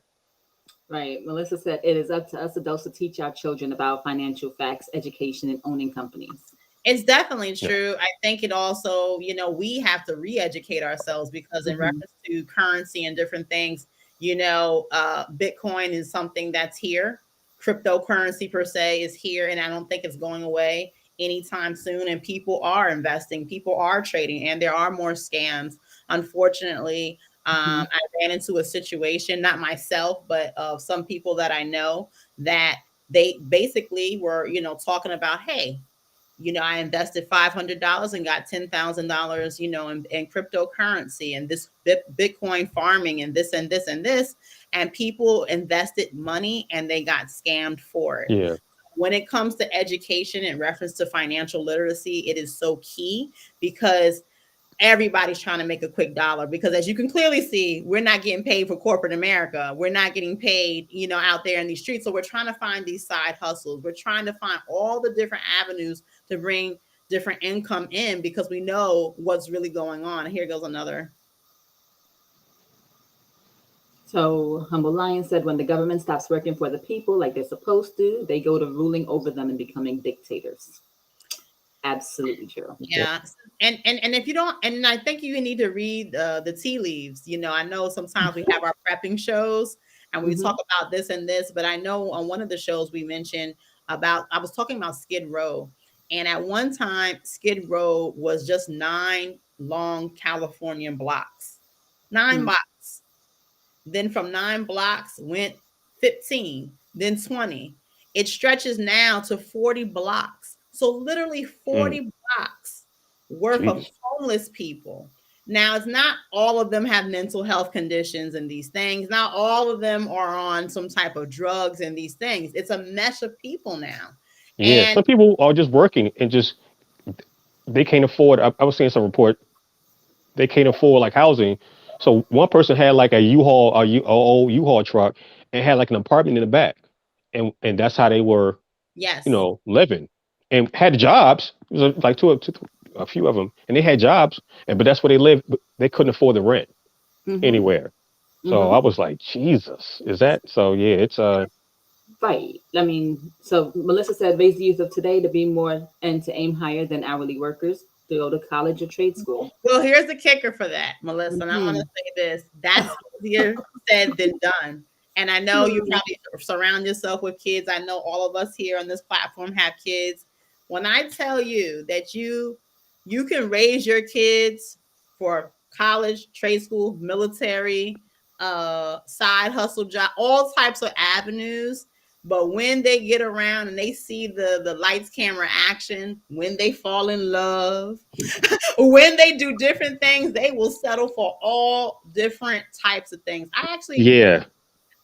Speaker 3: Right. Melissa said it is up to us adults to teach our children about financial facts, education, and owning companies.
Speaker 1: it's definitely
Speaker 2: yeah,
Speaker 1: true. I think it also, we have to re-educate ourselves, because in
Speaker 3: Mm-hmm.
Speaker 1: reference to currency and different things, Bitcoin is something that's here. Cryptocurrency per se is here, and I don't think it's going away anytime soon. And people are investing, people are trading, and there are more scams. Unfortunately,
Speaker 3: Mm-hmm.
Speaker 1: I ran into a situation, not myself, but of some people that I know, that they basically were, talking about, hey, I invested $500 and got $10,000, in cryptocurrency and this Bitcoin farming and this and this and this. And people invested money and they got scammed for it.
Speaker 2: yeah,
Speaker 1: When it comes to education in reference to financial literacy, it is so key, because everybody's trying to make a quick dollar, because as you can clearly see, we're not getting paid for corporate America. We're not getting paid, out there in these streets. So we're trying to find these side hustles. We're trying to find all the different avenues to bring different income in, because we know what's really going on. Here goes another.
Speaker 3: So Humble Lion said when the government stops working for the people like they're supposed to, they go to ruling over them and becoming dictators. Absolutely true.
Speaker 2: yep,
Speaker 1: Yeah. And if you don't, and I think you need to read the tea leaves. I know sometimes we have our prepping shows and we
Speaker 3: Mm-hmm.
Speaker 1: talk about this and this, but I know on one of the shows we mentioned about, I was talking about Skid Row. And at one time, Skid Row was just 9 long Californian blocks, 9 blocks. Then from 9 blocks went 15, then 20. It stretches now to 40 blocks. So literally
Speaker 2: mm,
Speaker 1: 40 blocks worth of
Speaker 2: Jesus,
Speaker 1: homeless people. Now, it's not all of them have mental health conditions and these things. Not all of them are on some type of drugs and these things. It's a mesh of people now.
Speaker 2: yeah.
Speaker 1: And
Speaker 2: Some people are just working and just they can't afford. I was seeing some report, they can't afford like housing. So one person had like a U-Haul, old U-Haul truck, and had like an apartment in the back, and that's how they were,
Speaker 1: yes,
Speaker 2: living, and had jobs. It was like a few of them, and they had jobs, and but that's where they lived. But they couldn't afford the rent
Speaker 3: Mm-hmm.
Speaker 2: anywhere. So
Speaker 3: Mm-hmm.
Speaker 2: I was like, Jesus, is that so? Yeah, it's
Speaker 3: Right. I mean, so Melissa said raise the youth of today to be more and to aim higher than hourly workers, to go to college or trade school.
Speaker 1: well, here's the kicker for that, Melissa. And I'm going to
Speaker 3: Mm-hmm.
Speaker 1: say this, that's easier said than done. And I know you probably surround yourself with kids. I know all of us here on this platform have kids. When I tell you that you can raise your kids for college, trade school, military, side hustle job, all types of avenues, But when they get around and they see the lights, camera, action, when they fall in love, when they do different things, they will settle for all different types of things.
Speaker 2: Yeah.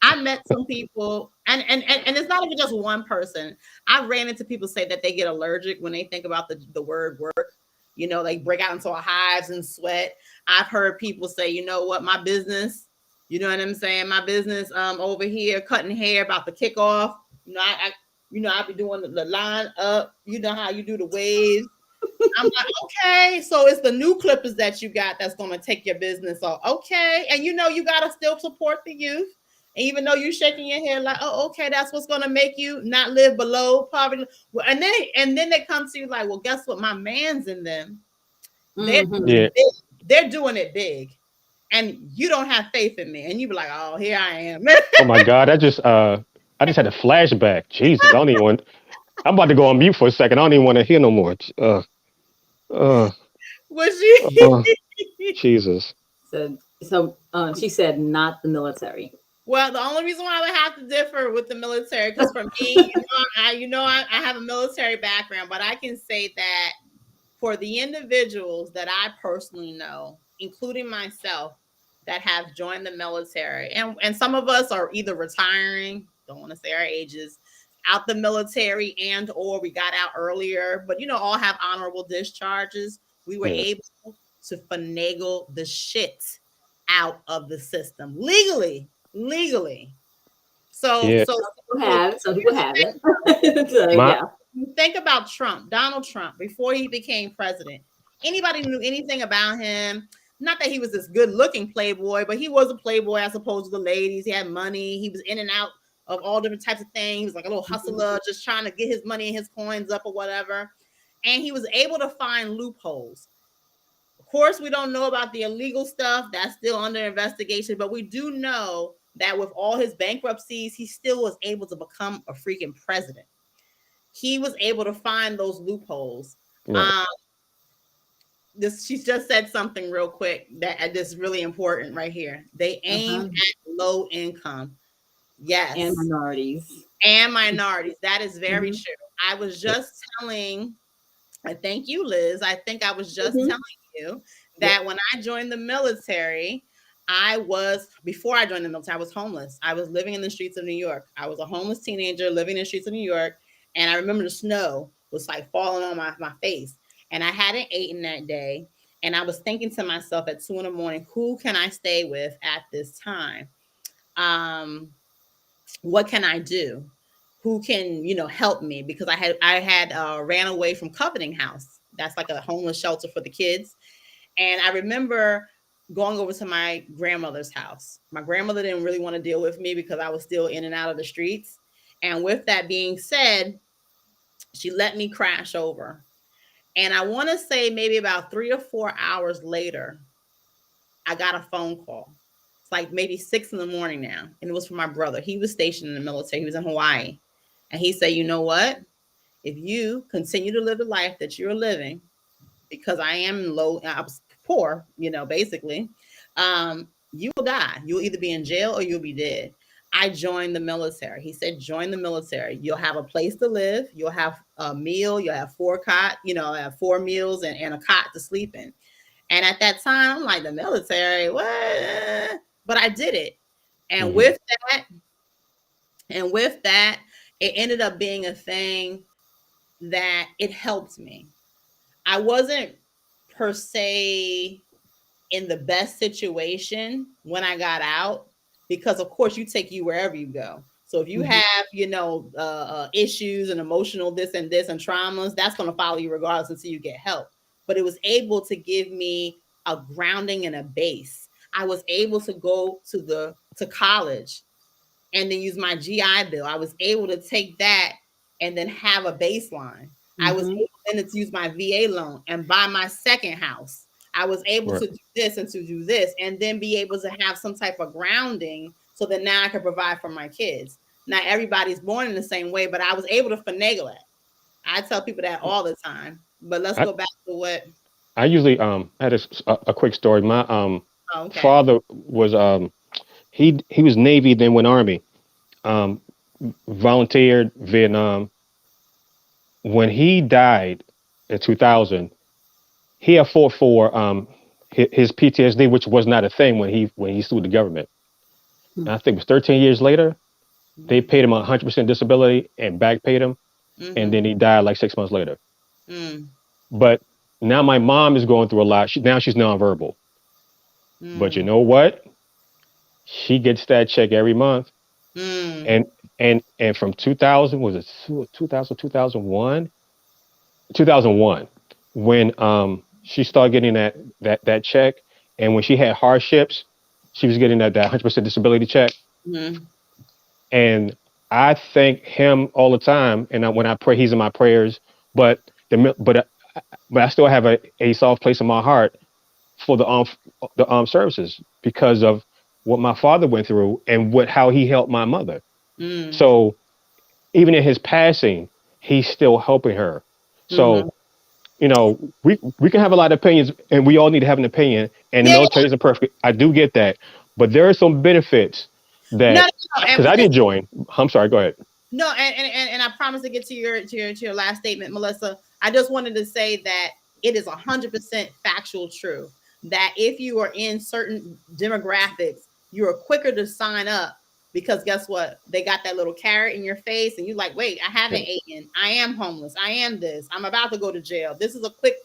Speaker 1: I met some people, and it's not even just one person. I've ran into people say that they get allergic when they think about the word work. You know, they break out into hives and sweat. I've heard people say, you know what, my business, you know what I'm saying, my business over here cutting hair about to kick off. You know, I be doing the line up. You know how you do the waves. I'm like, okay, so it's the new clippers that you got that's going to take your business off. Okay. And you know, you got to still support the youth. And even though you're shaking your head like, oh, okay, that's what's going to make you not live below poverty. Well, and then they come to you like, well, guess what? My man's in them. They're doing
Speaker 3: Mm-hmm.
Speaker 1: it
Speaker 2: Yeah.
Speaker 1: big. They're doing it big. And you don't have faith in me. And you be like, oh, here I am.
Speaker 2: Oh my God. I just had a flashback. Jesus. I don't even want. I'm about to go on mute for a second. I don't even want to hear no more. Uh,
Speaker 1: Was you?
Speaker 2: uh, Jesus.
Speaker 3: So she said not the military.
Speaker 1: Well, the only reason why I would have to differ with the military, because for me, I have a military background, but I can say that for the individuals that I personally know, including myself, that have joined the military, and some of us are either retiring, don't want to say our ages, out the military, and or we got out earlier, but all have honorable discharges. We were
Speaker 2: Yeah.
Speaker 1: able to finagle the shit out of the system legally. So
Speaker 2: Yeah.
Speaker 1: so
Speaker 3: Some people
Speaker 1: so
Speaker 3: have it. Some people haven't. So
Speaker 2: My
Speaker 3: yeah.
Speaker 1: think about Trump, Donald Trump, before he became president. Anybody knew anything about him? Not that he was this good looking playboy, but he was a playboy as opposed to the ladies. He had money. He was in and out of all different types of things, like a little
Speaker 3: Mhm.
Speaker 1: hustler, just trying to get his money and his coins up or whatever. And he was able to find loopholes. Of course, we don't know about the illegal stuff. That's still under investigation, but we do know that with all his bankruptcies, he still was able to become a freaking president. He was able to find those loopholes.
Speaker 2: right.
Speaker 1: Um, she just said something real quick that is really important right here. They aim
Speaker 3: Uh-huh.
Speaker 1: at low income,
Speaker 3: And
Speaker 1: yes,
Speaker 3: minorities.
Speaker 1: and minorities. That is very
Speaker 3: Hmm.
Speaker 1: true. I was
Speaker 2: Yeah.
Speaker 1: just telling I thank you, Liz. I think I was just
Speaker 3: Hmm.
Speaker 1: telling you
Speaker 3: Yep.
Speaker 1: that when I joined the military, before I joined the military, I was homeless. I was living in the streets of New York. I was a homeless teenager living in the streets of New York. And I remember the snow was like falling on my face. And I hadn't eaten that day. And I was thinking to myself at 2 in the morning, who can I stay with at this time? Um, what can I do? Who can help me? Because I had ran away from Coveting House. That's like a homeless shelter for the kids. And I remember going over to my grandmother's house. My grandmother didn't really want to deal with me because I was still in and out of the streets. And with that being said, she let me crash over. And I want to say maybe about 3 or 4 hours later, I got a phone call. It's like maybe 6 in the morning now. And it was from my brother. He was stationed in the military. He was in Hawaii. And he said, you know what? If you continue to live the life that you're living, because I was poor, basically, you will die. You'll either be in jail or you'll be dead. I joined the military. He said, join the military. You'll have a place to live. You'll have a meal. You'll have have 4 meals and a cot to sleep in. And at that time, I'm like, the military, what? But I did it. And
Speaker 2: Hmm.
Speaker 1: with that, and with that, it ended up being a thing that it helped me. I wasn't per se in the best situation when I got out because, of course, you take you wherever you go. So if you
Speaker 3: Hmm.
Speaker 1: have, issues and emotional this and traumas, that's going to follow you regardless until you get help. But it was able to give me a grounding and a base. I was able to go to college and then use my GI Bill. I was able to take that and then have a baseline. I was
Speaker 3: Hmm.
Speaker 1: able then to use my VA loan and buy my second house. I was able
Speaker 2: Right.
Speaker 1: to do this and to do this and then be able to have some type of grounding so that now I can provide for my kids. Not everybody's born in the same way, but I was able to finagle it. I tell people that all the time. But let's
Speaker 2: I
Speaker 1: go back to what.
Speaker 2: I usually had a quick story. My
Speaker 1: Oh, okay.
Speaker 2: father was he was Navy, then went Army. Um, volunteered Vietnam. When he died in 2000, he had fought for his PTSD, which was not a thing when he sued the government. And I think it was 13 years later, they paid him 100% disability and back paid him, and
Speaker 1: Mm-hmm.
Speaker 2: then he died like 6 months later.
Speaker 1: Mm,
Speaker 2: But now my mom is going through a lot. Now she's nonverbal. But you
Speaker 1: mm,
Speaker 2: know what? She gets that check every month,
Speaker 1: mm,
Speaker 2: and and from 2000, was it 2000, 2001, when she started getting that check, and when she had hardships, she was getting that 100% disability check.
Speaker 1: mm,
Speaker 2: And I thank him all the time, and when I pray, he's in my prayers. But but I still have a soft place in my heart for the armed services because of what my father went through and what how he helped my mother.
Speaker 1: mm,
Speaker 2: So even in his passing, he's still helping her.
Speaker 1: mm-hmm.
Speaker 2: So we can have a lot of opinions, and we all need to have an opinion. And the
Speaker 1: Yeah,
Speaker 2: military isn't perfect. I do get that, but there are some benefits
Speaker 1: no,
Speaker 2: that
Speaker 1: no, no. And
Speaker 2: because I didn't join. I'm sorry. Go ahead.
Speaker 1: no, and I promise to get to your last statement, Melissa. I just wanted to say that it is 100% factual true that if you are in certain demographics, you are quicker to sign up because guess what? They got that little carrot in your face, and you're like, wait, I haven't
Speaker 2: Yeah.
Speaker 1: eaten. I am homeless. I am this. I'm about to go to jail. This is a quick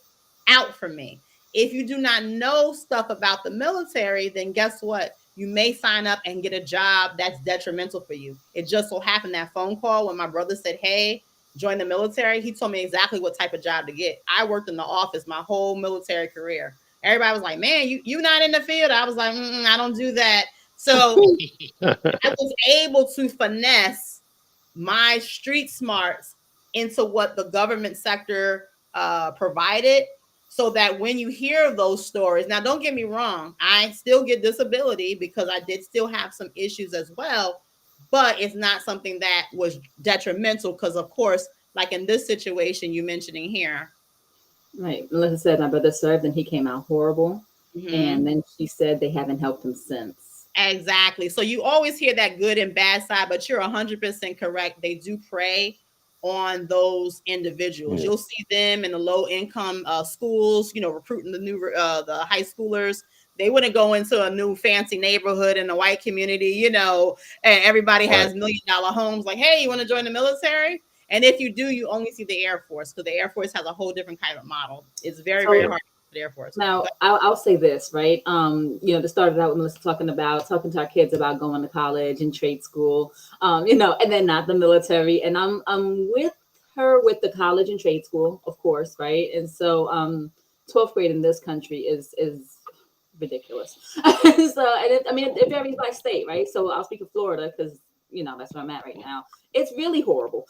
Speaker 1: out for me. If you do not know stuff about the military, then guess what? You may sign up and get a job that's detrimental for you. It just so happened that phone call when my brother said, hey, join the military, he told me exactly what type of job to get. I worked in the office my whole military career. Everybody was like, man, you not in the field. I was like, I don't do that. So I was able to finesse my street smarts into what the government sector provided so that when you hear those stories, now don't get me wrong, I still get disability because I did still have some issues as well, but it's not something that was detrimental because, of course, like in this situation you mentioning here.
Speaker 3: Right. Melissa said my brother served and he came out horrible. And
Speaker 1: Mm-hmm.
Speaker 3: then she said they haven't helped him since.
Speaker 1: Exactly. So you always hear that good and bad side, but you're 100% correct. They do prey on those individuals.
Speaker 2: Yeah.
Speaker 1: You'll see them in the low income schools, recruiting the high schoolers. They wouldn't go into a new fancy neighborhood in the white community, and everybody
Speaker 2: Right.
Speaker 1: has $1 million homes. Like, hey, you want to join the military? And if you do, you only see the Air Force because the Air Force has a whole different kind of model. It's very, very
Speaker 3: So
Speaker 1: hard for the Air Force.
Speaker 3: now I'll say this, right? To start it out with Melissa talking to our kids about going to college and trade school, and then not the military. And I'm with her with the college and trade school, of course, right? And so 12th grade in this country is ridiculous. It varies by state, right? So I'll speak of Florida because that's where I'm at right now. It's really horrible.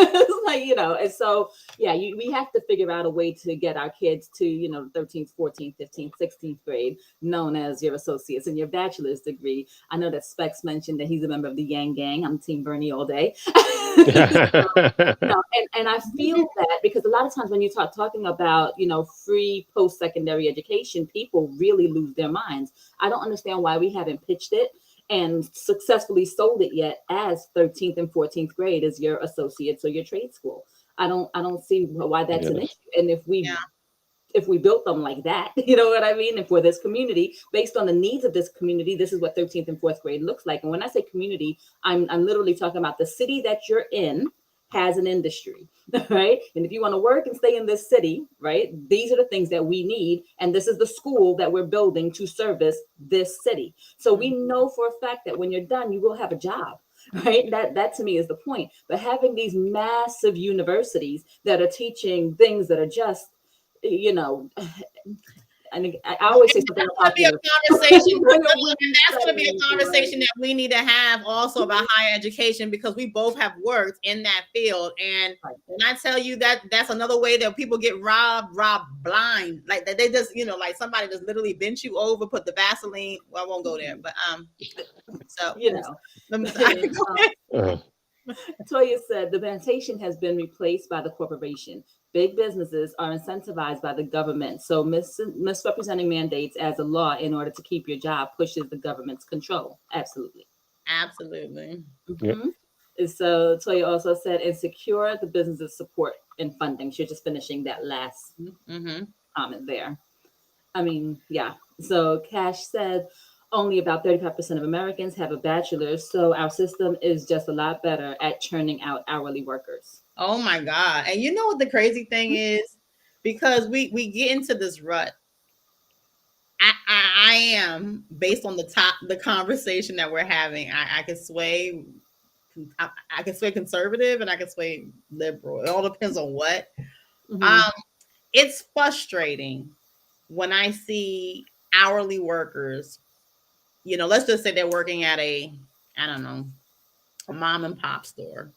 Speaker 3: It's like, and so yeah, we have to figure out a way to get our kids to 13th, 14th, 15th, 16th grade, known as your associates and your bachelor's degree. I know that Specs mentioned that he's a member of the Yang Gang. I'm Team Bernie all day. And I feel that because a lot of times when you talking about free post-secondary education, people really lose their minds. I don't understand why we haven't pitched it and successfully sold it yet as 13th and 14th grade as your associates or your trade school. I don't see why that's an
Speaker 2: Yes.
Speaker 3: issue. And
Speaker 1: Yeah.
Speaker 3: if we built them like that, you know what I mean? And for this community, based on the needs of this community, this is what 13th and 4th grade looks like. And when I say community, I'm literally talking about the city that you're in has an industry, right? And if you want to work and stay in this city, right, these are the things that we need. And this is the school that we're building to service this city. So we know for a fact that when you're done, you will have a job. Right. That to me is the point. But having these massive universities that are teaching things that are just you know, and I always say
Speaker 1: And
Speaker 3: something
Speaker 1: that's going to be a
Speaker 3: unpopular.
Speaker 1: conversation.
Speaker 3: We're
Speaker 1: And that's going to be a
Speaker 3: crazy, right?
Speaker 1: conversation that we need to have also about higher education because we both have worked in that field. And
Speaker 3: Right.
Speaker 1: when I tell you that that's another way that people get robbed blind, like that they just, like somebody just literally bent you over, put the Vaseline. Well, I won't go there, but so
Speaker 3: You know,
Speaker 1: let me.
Speaker 2: Uh,
Speaker 3: Toya said the plantation has been replaced by the corporation. Big businesses are incentivized by the government. So misrepresenting mandates as a law in order to keep your job pushes the government's control. Absolutely.
Speaker 1: Absolutely.
Speaker 2: yeah.
Speaker 3: Mhm. So Toya also said, and secure the business's support and funding. She's just finishing that last
Speaker 1: Mm-hmm.
Speaker 3: comment there. I mean, yeah. So Cash said only about 35% of Americans have a bachelor's, so our system is just a lot better at churning out hourly workers.
Speaker 1: Oh my God. And you know what the crazy thing is? Because we get into this rut. I am based on the conversation that we're having. I can sway I can sway conservative and I can sway liberal. It all depends on what. Um,
Speaker 3: Mm-hmm.
Speaker 1: it's frustrating when I see hourly workers, let's just say they're working at I don't know, a mom and pop store.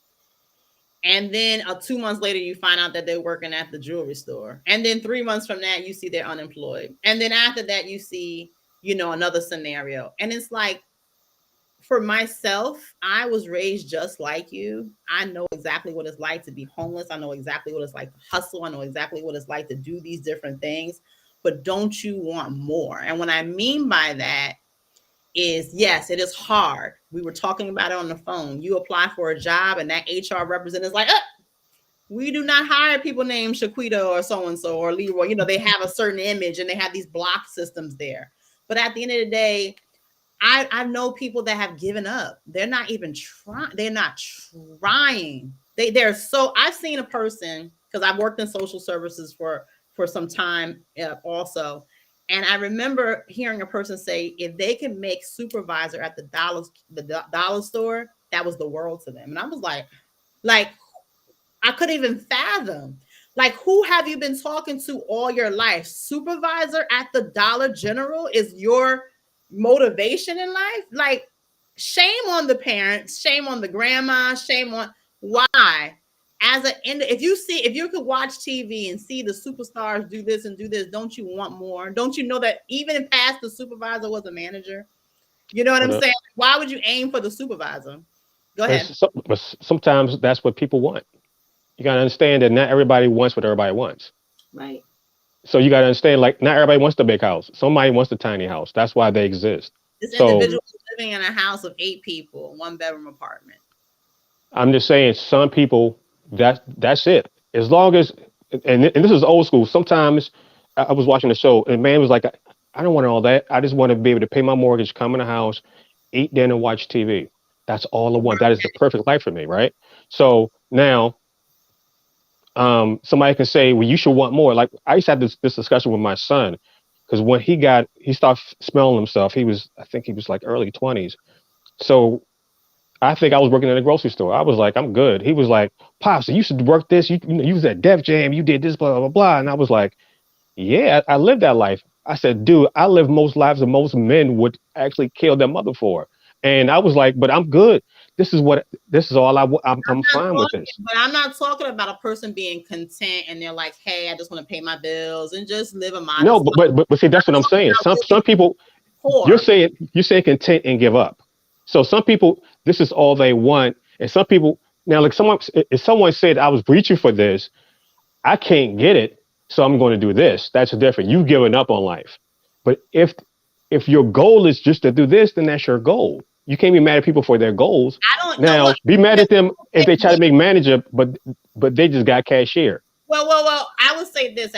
Speaker 1: And then 2 months later, you find out that they're working at the jewelry store. And then 3 months from that, you see they're unemployed. And then after that, you see, another scenario. And it's like, for myself, I was raised just like you. I know exactly what it's like to be homeless. I know exactly what it's like to hustle. I know exactly what it's like to do these different things. But don't you want more? And what I mean by that is, yes, it is hard. We were talking about it on the phone. You apply for a job, and that HR representative is like, we do not hire people named Shaquita or so and so or Leroy. They have a certain image and they have these block systems there. But at the end of the day, I know people that have given up. They're not even trying. They're not trying. They're so. I've seen a person, because I've worked in social services for some time also, and I remember hearing a person say if they can make supervisor at the dollar store, that was the world to them. And I was like I couldn't even fathom. Like, who have you been talking to all your life? Supervisor at the Dollar General is your motivation in life? Like, shame on the parents, shame on the grandma, shame on why? If you could watch TV and see the superstars do this and do this, don't you want more? Don't you know that even past the supervisor was a manager? You know what I'm
Speaker 2: But,
Speaker 1: saying? Why would you aim for the supervisor? Go ahead.
Speaker 2: but sometimes that's what people want. You gotta understand that not everybody wants what everybody wants.
Speaker 3: Right.
Speaker 2: So you gotta understand, like, not everybody wants the big house. Somebody wants the tiny house. That's why they exist.
Speaker 1: This
Speaker 2: So
Speaker 1: individual is living in a house of 8 people, 1 bedroom apartment.
Speaker 2: I'm just saying, some people, that's it. As long as, and this is old school. Sometimes I was watching the show, and man was like, I don't want all that. I just want to be able to pay my mortgage, come in the house, eat dinner, watch TV. That's all I want. That is the perfect life for me, right? So now, somebody can say, well, you should want more. Like, I used to have this discussion with my son, because when he started smelling himself. I think he was like early 20s. So I think I was working in a grocery store. I was like, I'm good. He was like, Pops, you should work this. You was at Def Jam. You did this, blah, blah, blah. And I was like, yeah, I lived that life. I said, dude, I live most lives that most men would actually kill their mother for. And I was like, but I'm good. This is all I'm fine with this.
Speaker 1: But I'm not talking about a person being content and they're like, hey, I just want to pay my bills and just live a
Speaker 2: No,
Speaker 1: modest life.
Speaker 2: but see, that's what I'm saying.
Speaker 1: I'm
Speaker 2: Some
Speaker 1: talking
Speaker 2: people, you're
Speaker 1: poor.
Speaker 2: saying you're saying content and give up. So some people, this is all they want. And some people, now, like, if someone said I was reaching for this, I can't get it, so I'm going to do this. That's different. You've given up on life. But if your goal is just to do this, then that's your goal. You can't be mad at people for their goals.
Speaker 1: I don't know what.
Speaker 2: Now, be mad at them if they try to make manager, but they just got cashier.
Speaker 1: Well. I would say this,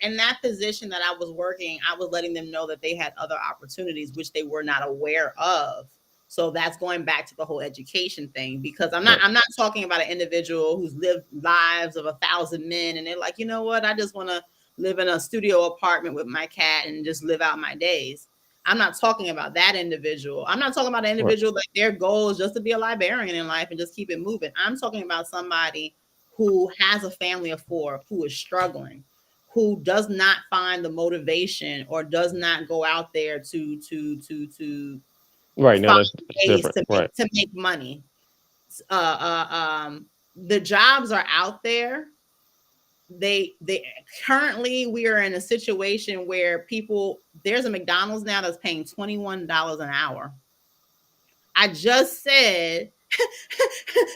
Speaker 1: in that position that I was working, I was letting them know that they had other opportunities which they were not aware of. So that's going back to the whole education thing, because
Speaker 2: Right.
Speaker 1: I'm not talking about an individual who's lived lives of 1,000 men and they're like, you know what, I just want to live in a studio apartment with my cat and just live out my days. I'm not talking about that individual. I'm not talking about an
Speaker 2: Right.
Speaker 1: individual that their goal is just to be a librarian in life and just keep it moving. I'm talking about somebody who has a family of 4, who is struggling, who does not find the motivation or does not go out there to
Speaker 2: Right. Now
Speaker 1: find
Speaker 2: that's
Speaker 1: ways
Speaker 2: different.
Speaker 1: to
Speaker 2: Right.
Speaker 1: make money. The jobs are out there. They currently, we are in a situation where there's a McDonald's now that's paying $21 an hour. I just said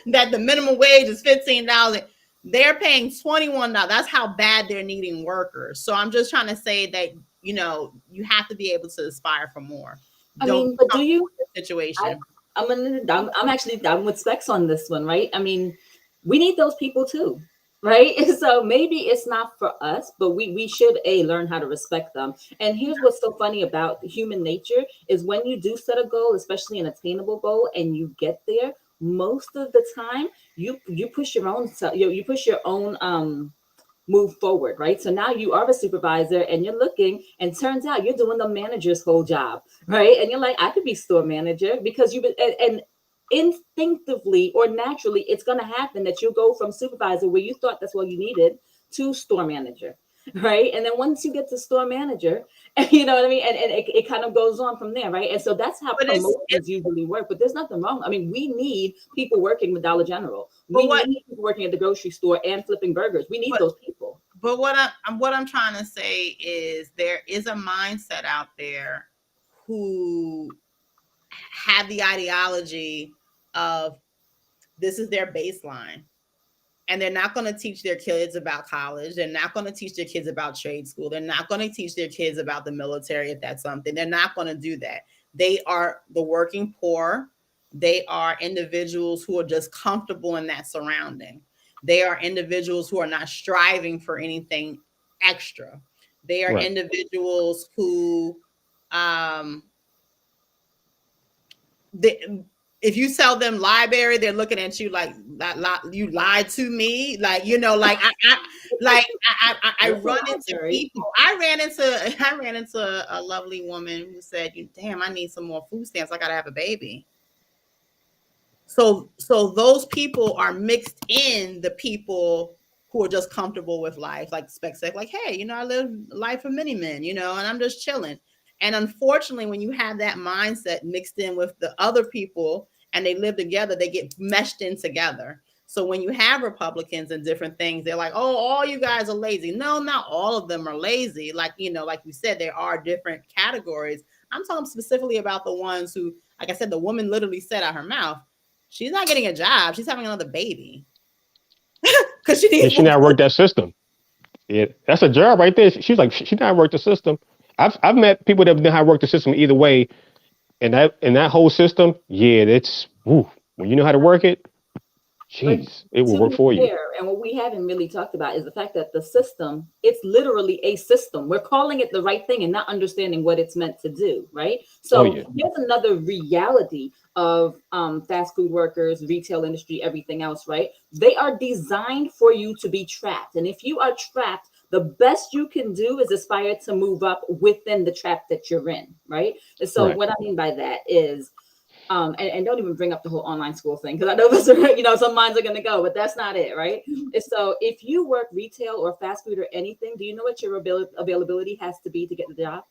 Speaker 1: that the minimum wage is $15. They're paying $21. That's how bad they're needing workers. So I'm just trying to say that, you have to be able to aspire for more.
Speaker 3: I
Speaker 1: Don't
Speaker 3: mean, but do
Speaker 1: come
Speaker 3: you?
Speaker 1: from this
Speaker 3: I
Speaker 1: situation.
Speaker 3: I'm with Specs on this one, right? I mean, we need those people too, right? So maybe it's not for us, but we should learn how to respect them. And here's what's so funny about human nature is when you do set a goal, especially an attainable goal, and you get there, most of the time you push your own you push your own move forward, right? So now you are a supervisor and you're looking, and turns out you're doing the manager's whole job, right? And you're like, I could be store manager because you've been, and instinctively or naturally, it's going to happen that you go from supervisor where you thought that's what you needed to store manager. Right. And then once you get to store manager, you know what I mean? And it kind of goes on from there. Right. And so that's how
Speaker 1: But it's
Speaker 3: promotions usually work. But there's nothing wrong. I mean, we need people working with Dollar General.
Speaker 1: but
Speaker 3: We
Speaker 1: what
Speaker 3: need people working at the grocery store and flipping burgers. We need
Speaker 1: but
Speaker 3: those people.
Speaker 1: but what I'm trying to say is there is a mindset out there who have the ideology of this is their baseline, and they're not going to teach their kids about college. They're not going to teach their kids about trade school. They're not going to teach their kids about the military if that's something. They're not going to do that. They are the working poor. They are individuals who are just comfortable in that surrounding. They are individuals who are not striving for anything extra. They are
Speaker 2: Right.
Speaker 1: individuals who um, they, if you tell them library, they're looking at you like you lied to me. Like, like I
Speaker 3: What's a
Speaker 1: run into
Speaker 3: library?
Speaker 1: people. I ran into a lovely woman who said, "Damn, I need some more food stamps. I gotta have a baby." So those people are mixed in the people who are just comfortable with life, like Spec said, like, hey, I live life for many men, and I'm just chilling. And unfortunately, when you have that mindset mixed in with the other people and they live together, they get meshed in together. So when you have Republicans and different things, they're like, oh, all you guys are lazy. No, not all of them are lazy. Like, like you said, there are different categories. I'm talking specifically about the ones who, like I said, the woman literally said out her mouth, she's not getting a job. She's having another baby because she
Speaker 2: Yeah,
Speaker 1: needs
Speaker 2: she
Speaker 1: more
Speaker 2: not
Speaker 1: food.
Speaker 2: worked that system. Yeah, that's a job right there. She's like, she not worked the system. I've met people that know how to work the system either way, and that whole system, yeah, it's woo. When you know how to work it,
Speaker 3: But
Speaker 2: jeez, it will
Speaker 3: to
Speaker 2: work
Speaker 3: be
Speaker 2: for you.
Speaker 3: fair, and what we haven't really talked about is the fact that the system, it's literally a system. We're calling it the right thing and not understanding what it's meant to do, right?
Speaker 2: Oh
Speaker 3: So
Speaker 2: yeah,
Speaker 3: here's another reality of fast food workers, retail industry, everything else, right? They are designed for you to be trapped. And if you are trapped, the best you can do is aspire to move up within the trap that you're in, right? And so
Speaker 2: right.
Speaker 3: what I mean by that is and don't even bring up the whole online school thing because I know this, some minds are going to go, but that's not it, right? And so if you work retail or fast food or anything, do you know what your availability has to be to get the job?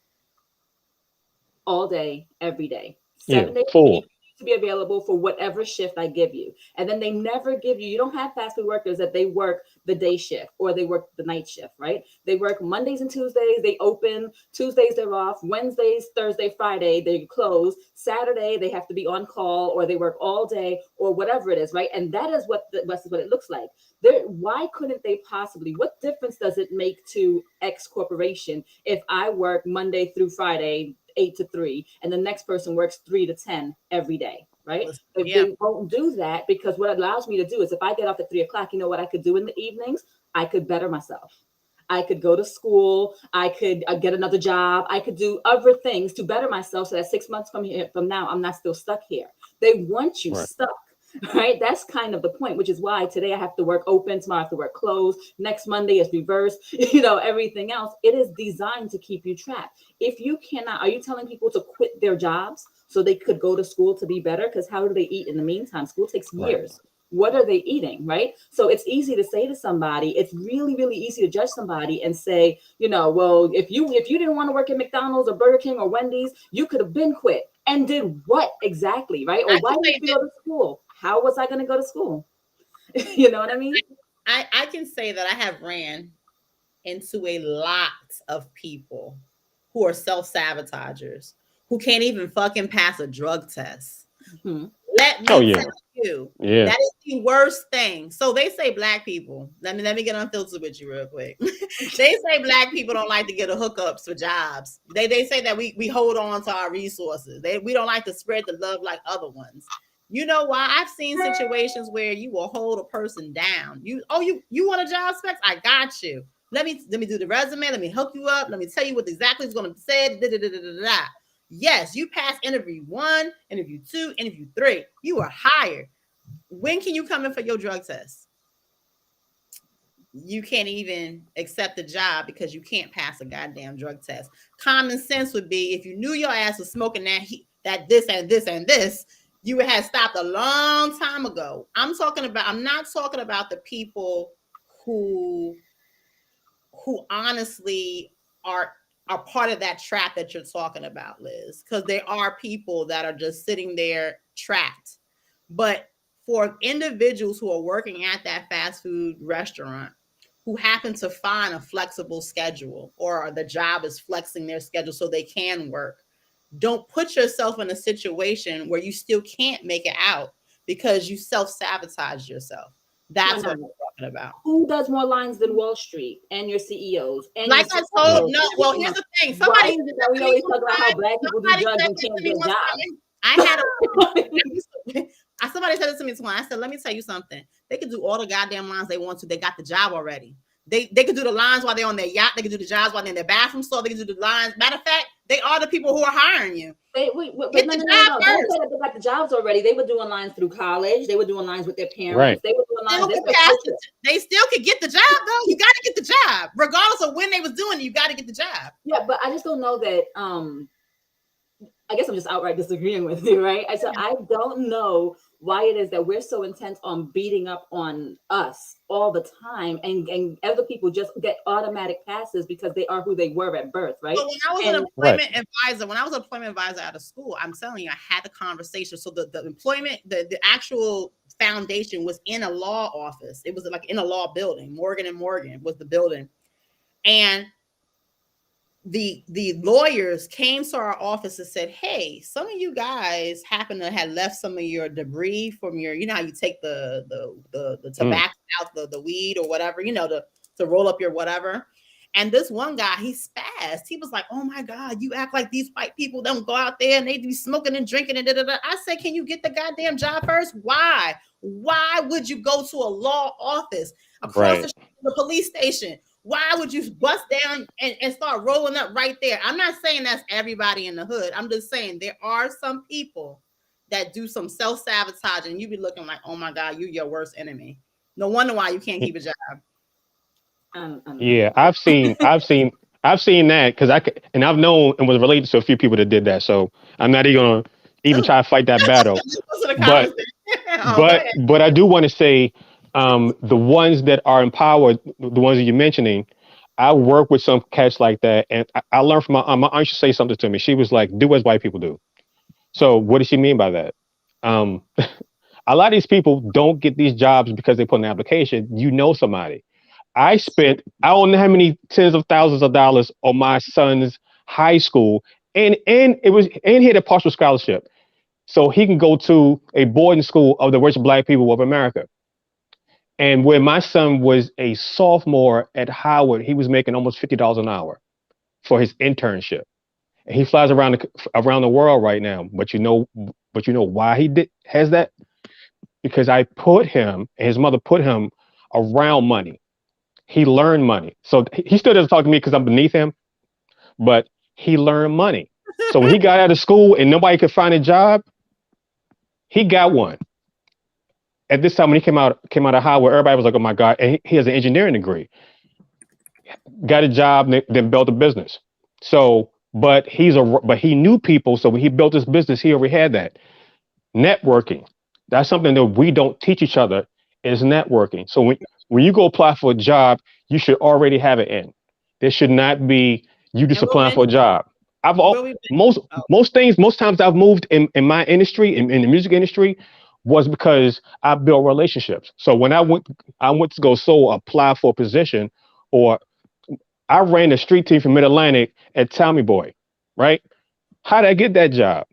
Speaker 3: All day, every day,
Speaker 2: Yeah,
Speaker 3: 7 days a week.
Speaker 2: full.
Speaker 3: To be available for whatever shift I give you. And then they never give you, you don't have fast food workers that they work the day shift or they work the night shift, right? They work Mondays and Tuesdays, they open, Tuesdays they're off, Wednesdays, Thursday, Friday, they close, Saturday they have to be on call or they work all day or whatever it is, right? And that is what it looks like. Why couldn't they possibly, what difference does it make to X corporation if I work Monday through Friday 8 to 3 and the next person works 3 to 10 every day, right? If
Speaker 1: Yeah,
Speaker 3: they won't do that, because what it allows me to do is if I get off at 3 o'clock, you know what I could do in the evenings? I could better myself. I could go to school. I could get another job. I could do other things to better myself so that 6 months from now, I'm not still stuck here. They want you
Speaker 2: Right,
Speaker 3: stuck. Right. That's kind of the point, which is why today I have to work open, tomorrow I have to work closed. Next Monday is reversed, everything else. It is designed to keep you trapped. If you cannot, are you telling people to quit their jobs so they could go to school to be better? Because how do they eat in the meantime? School takes
Speaker 2: right,
Speaker 3: years. What are they eating? Right. So it's easy to say to somebody, it's really, really easy to judge somebody and say, well, if you didn't want to work at McDonald's or Burger King or Wendy's, you could have been quit and did what exactly? Right. Or
Speaker 1: I
Speaker 3: why
Speaker 1: can
Speaker 3: didn't
Speaker 1: say
Speaker 3: you
Speaker 1: that
Speaker 3: go to school? How was I going to go to school? You know what I mean?
Speaker 1: I can say that I have ran into a lot of people who are self sabotagers who can't even fucking pass a drug test.
Speaker 3: Hmm.
Speaker 1: Let
Speaker 2: Oh
Speaker 1: me
Speaker 2: yeah,
Speaker 1: tell you,
Speaker 2: yeah.
Speaker 1: that is the worst thing. So they say black people. Let me get unfiltered with you real quick. They say black people don't like to get a hookups for jobs. They say that we hold on to our resources. We don't like to spread the love like other ones. You know why? I've seen situations where you will hold a person down. You want a job specs? I got you. Let me do the resume. Let me hook you up. Let me tell you what exactly is going to be said. Da, da, da, da, da, da. Yes, you pass interview 1, interview 2, interview 3. You are hired. When can you come in for your drug test? You can't even accept the job because you can't pass a goddamn drug test. Common sense would be if you knew your ass was smoking that this and this and this, you would have stopped a long time ago. I'm not talking about the people who honestly are part of that trap that you're talking about, Liz, because there are people that are just sitting there trapped. But for individuals who are working at that fast food restaurant who happen to find a flexible schedule or the job is flexing their schedule so they can work, don't put yourself in a situation where you still can't make it out because you self-sabotage yourself.
Speaker 3: No,
Speaker 1: That's
Speaker 3: no,
Speaker 1: what
Speaker 3: no.
Speaker 1: I'm talking about.
Speaker 3: Who does more lines than Wall Street and your CEOs and your
Speaker 1: Like I told,
Speaker 3: CFOs
Speaker 1: no,
Speaker 3: and
Speaker 1: well,
Speaker 3: everything
Speaker 1: here's
Speaker 3: else?
Speaker 1: the thing.
Speaker 3: Why
Speaker 1: Somebody
Speaker 3: is
Speaker 1: said
Speaker 3: it
Speaker 1: that
Speaker 3: that
Speaker 1: to
Speaker 3: we
Speaker 1: me
Speaker 3: always
Speaker 1: one
Speaker 3: talk about how
Speaker 1: time.
Speaker 3: black people do
Speaker 1: Somebody
Speaker 3: drugs
Speaker 1: said
Speaker 3: and
Speaker 1: this
Speaker 3: can't
Speaker 1: to me
Speaker 3: get
Speaker 1: one
Speaker 3: jobs?
Speaker 1: time. I had somebody said this to me once. I said, let me tell you something. They can do all the goddamn lines they want to. They got the job already. They can do the lines while they're on their yacht. They can do the jobs while they're in their bathroom stall. They can do the lines. Matter of fact, they are the people who are hiring you.
Speaker 3: But
Speaker 1: Get
Speaker 3: no,
Speaker 1: the
Speaker 3: no, no,
Speaker 1: job
Speaker 3: no. Don't say
Speaker 1: first.
Speaker 3: that they got the jobs already. They were doing lines through college. They were doing lines with their parents.
Speaker 2: Right.
Speaker 3: They were doing lines.
Speaker 1: Still
Speaker 3: This
Speaker 1: could
Speaker 3: was
Speaker 1: pass
Speaker 3: culture.
Speaker 1: they still could get the job though. You got to get the job, regardless of when they was doing it. You got to get the job.
Speaker 3: Yeah, but I just don't know that. I guess I'm just outright disagreeing with you, right? So I don't know why it is that we're so intent on beating up on us all the time, and other people just get automatic passes because they are who they were at birth, right?
Speaker 1: But when I was an
Speaker 3: And
Speaker 2: Right.
Speaker 1: employment advisor, out of school, I'm telling you, I had the conversation. So the employment, the actual foundation was in a law office. It was like in a law building. Morgan and Morgan was the building, and the lawyers came to our office and said, "Hey, some of you guys happen to have left some of your debris from your, you know how you take the
Speaker 2: Mm,
Speaker 1: tobacco out, the weed or whatever, to roll up your whatever." And this one guy, he spazzed. He was like, "Oh my God, you act like these white people don't go out there and they be smoking and drinking and da da da." I said, "Can you get the goddamn job first? Why? Why would you go to a law office across the
Speaker 2: right.
Speaker 1: street from the police station? Why would you bust down and start rolling up right there?" I'm not saying that's everybody in the hood. I'm just saying there are some people that do some self-sabotage and you be looking like, oh my God, you're your worst enemy. No wonder why you can't keep a job.
Speaker 3: I don't
Speaker 2: Yeah,
Speaker 3: know.
Speaker 2: I've seen that because and I've known and was related to a few people that did that. So I'm not even gonna even
Speaker 1: Oh,
Speaker 2: try to fight that battle.
Speaker 1: listen to the
Speaker 2: But
Speaker 1: conversation. Oh, go ahead.
Speaker 2: I do want to say, the ones that are empowered, the ones that you're mentioning, I work with some cats like that, and I learned from my aunt. Used to say something to me. She was like, "Do as white people do." So what does she mean by that? Um, a lot of these people don't get these jobs because they put in an application. You know somebody. I don't know how many tens of thousands of dollars on my son's high school, and he had a partial scholarship, so he can go to a boarding school of the rich black people of America. And when my son was a sophomore at Howard, he was making almost $50 an hour for his internship. And he flies around the world right now. But you know why has that? Because I put him and his mother put him around money. He learned money. So he still doesn't talk to me because I'm beneath him, but he learned money. So when he got out of school and nobody could find a job, he got one. At this time when he came out of Howard, everybody was like, "Oh my God!" And he has an engineering degree. Got a job, then built a business. So, but he knew people. So when he built his business, he already had that networking. That's something that we don't teach each other is networking. So when you go apply for a job, you should already have it in. There should not be you just
Speaker 1: And we'll
Speaker 2: applying for a
Speaker 1: mention
Speaker 2: job. I've
Speaker 1: where
Speaker 2: all
Speaker 1: we've been. Oh,
Speaker 2: most times I've moved in my industry in the music industry was because I built relationships. So when I went to apply for a position, or I ran the street team for Mid Atlantic at Tommy Boy, right? How did I get that job?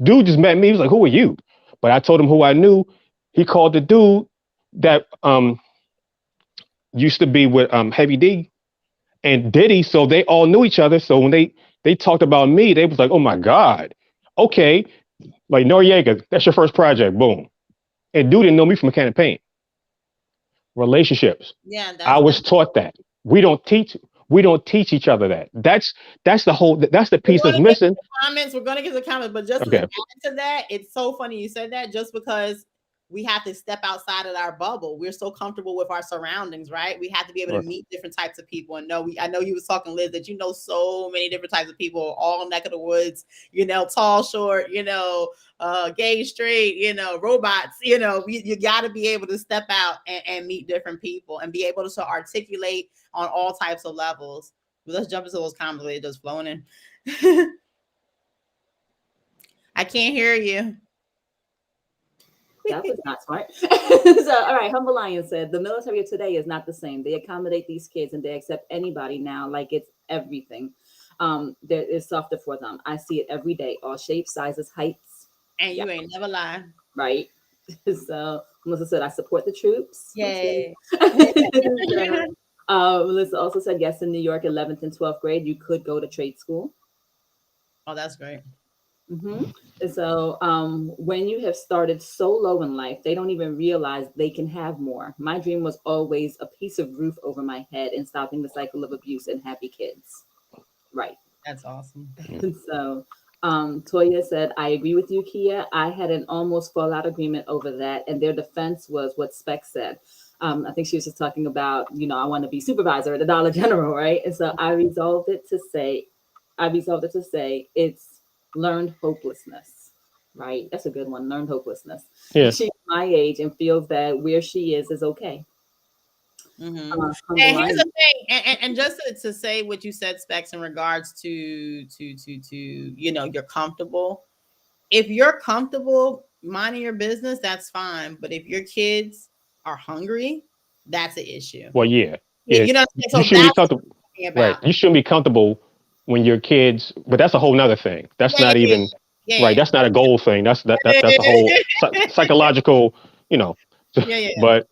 Speaker 2: Dude just met me. He was like, "Who are you?" But I told him who I knew. He called the dude that used to be with Heavy D and Diddy, so they all knew each other. So when they talked about me, they was like, "Oh my God, okay." Like Noriega, that's your first project, boom. And dude didn't know me from a can of paint. Relationships.
Speaker 1: Yeah,
Speaker 2: I
Speaker 1: that's
Speaker 2: was taught that. We don't teach. We don't teach each other that. That's the whole. That's the
Speaker 1: we're
Speaker 2: piece
Speaker 1: going
Speaker 2: that's
Speaker 1: to get to
Speaker 2: missing.
Speaker 1: the comments. We're going to get to the comments, but just as an
Speaker 2: Okay.
Speaker 1: add to that, it's so funny you said that. Just because we have to step outside of our bubble, we're so comfortable with our surroundings, right? We have to be able to
Speaker 2: Right.
Speaker 1: meet different types of people. And know, I know you was talking, Liz, that you know so many different types of people, all neck of the woods. You know, tall, short. You know, gay, straight. You know, robots. You know, you got to be able to step out and meet different people and be able to articulate on all types of levels. But let's jump into those comments. They're just flowing in. I can't hear you.
Speaker 3: That was not smart. So, all right, Humble Lion said the military of today is not the same. They accommodate these kids and they accept anybody now like it's everything. There is softer for them. I see it every day, all shapes, sizes, heights.
Speaker 1: And
Speaker 3: Yeah,
Speaker 1: you ain't never lie.
Speaker 3: right. So Melissa said, I support the troops.
Speaker 1: Yay.
Speaker 3: So, Melissa also said, yes, in New York, 11th and 12th grade, you could go to trade school.
Speaker 1: Oh, that's great.
Speaker 3: Mm-hmm. And so when you have started so low in life, they don't even realize they can have more. My dream was always a piece of roof over my head and stopping the cycle of abuse and happy kids. Right.
Speaker 1: That's awesome.
Speaker 3: And so Toya said, I agree with you, Kia. I had an almost fallout agreement over that. And their defense was what Spec said. I think she was just talking about, I want to be supervisor at the Dollar General, right? And so I resolved it to say it's learned hopelessness, right? That's a good one. Learned hopelessness.
Speaker 2: Yeah.
Speaker 3: She's my age and feels that where she is okay.
Speaker 1: Mm-hmm.
Speaker 3: From the
Speaker 1: And here's
Speaker 3: line.
Speaker 1: the thing, and just to say what you said, Specs, in regards to you're comfortable. If you're comfortable minding your business, that's fine. But if your kids are hungry, that's an issue.
Speaker 2: Well, yeah,
Speaker 1: You,
Speaker 2: yeah.
Speaker 1: you know what I'm
Speaker 2: You
Speaker 1: saying? So
Speaker 2: shouldn't be
Speaker 1: that's what
Speaker 2: comfortable,
Speaker 1: I'm talking
Speaker 2: right?
Speaker 1: about.
Speaker 2: You shouldn't be comfortable when your kids. But that's a whole nother thing. That's
Speaker 1: Yeah,
Speaker 2: not
Speaker 1: yeah,
Speaker 2: even right.
Speaker 1: yeah,
Speaker 2: That's not a goal thing. That's a whole
Speaker 1: yeah.
Speaker 2: psychological. You know,
Speaker 1: Yeah, yeah.
Speaker 2: but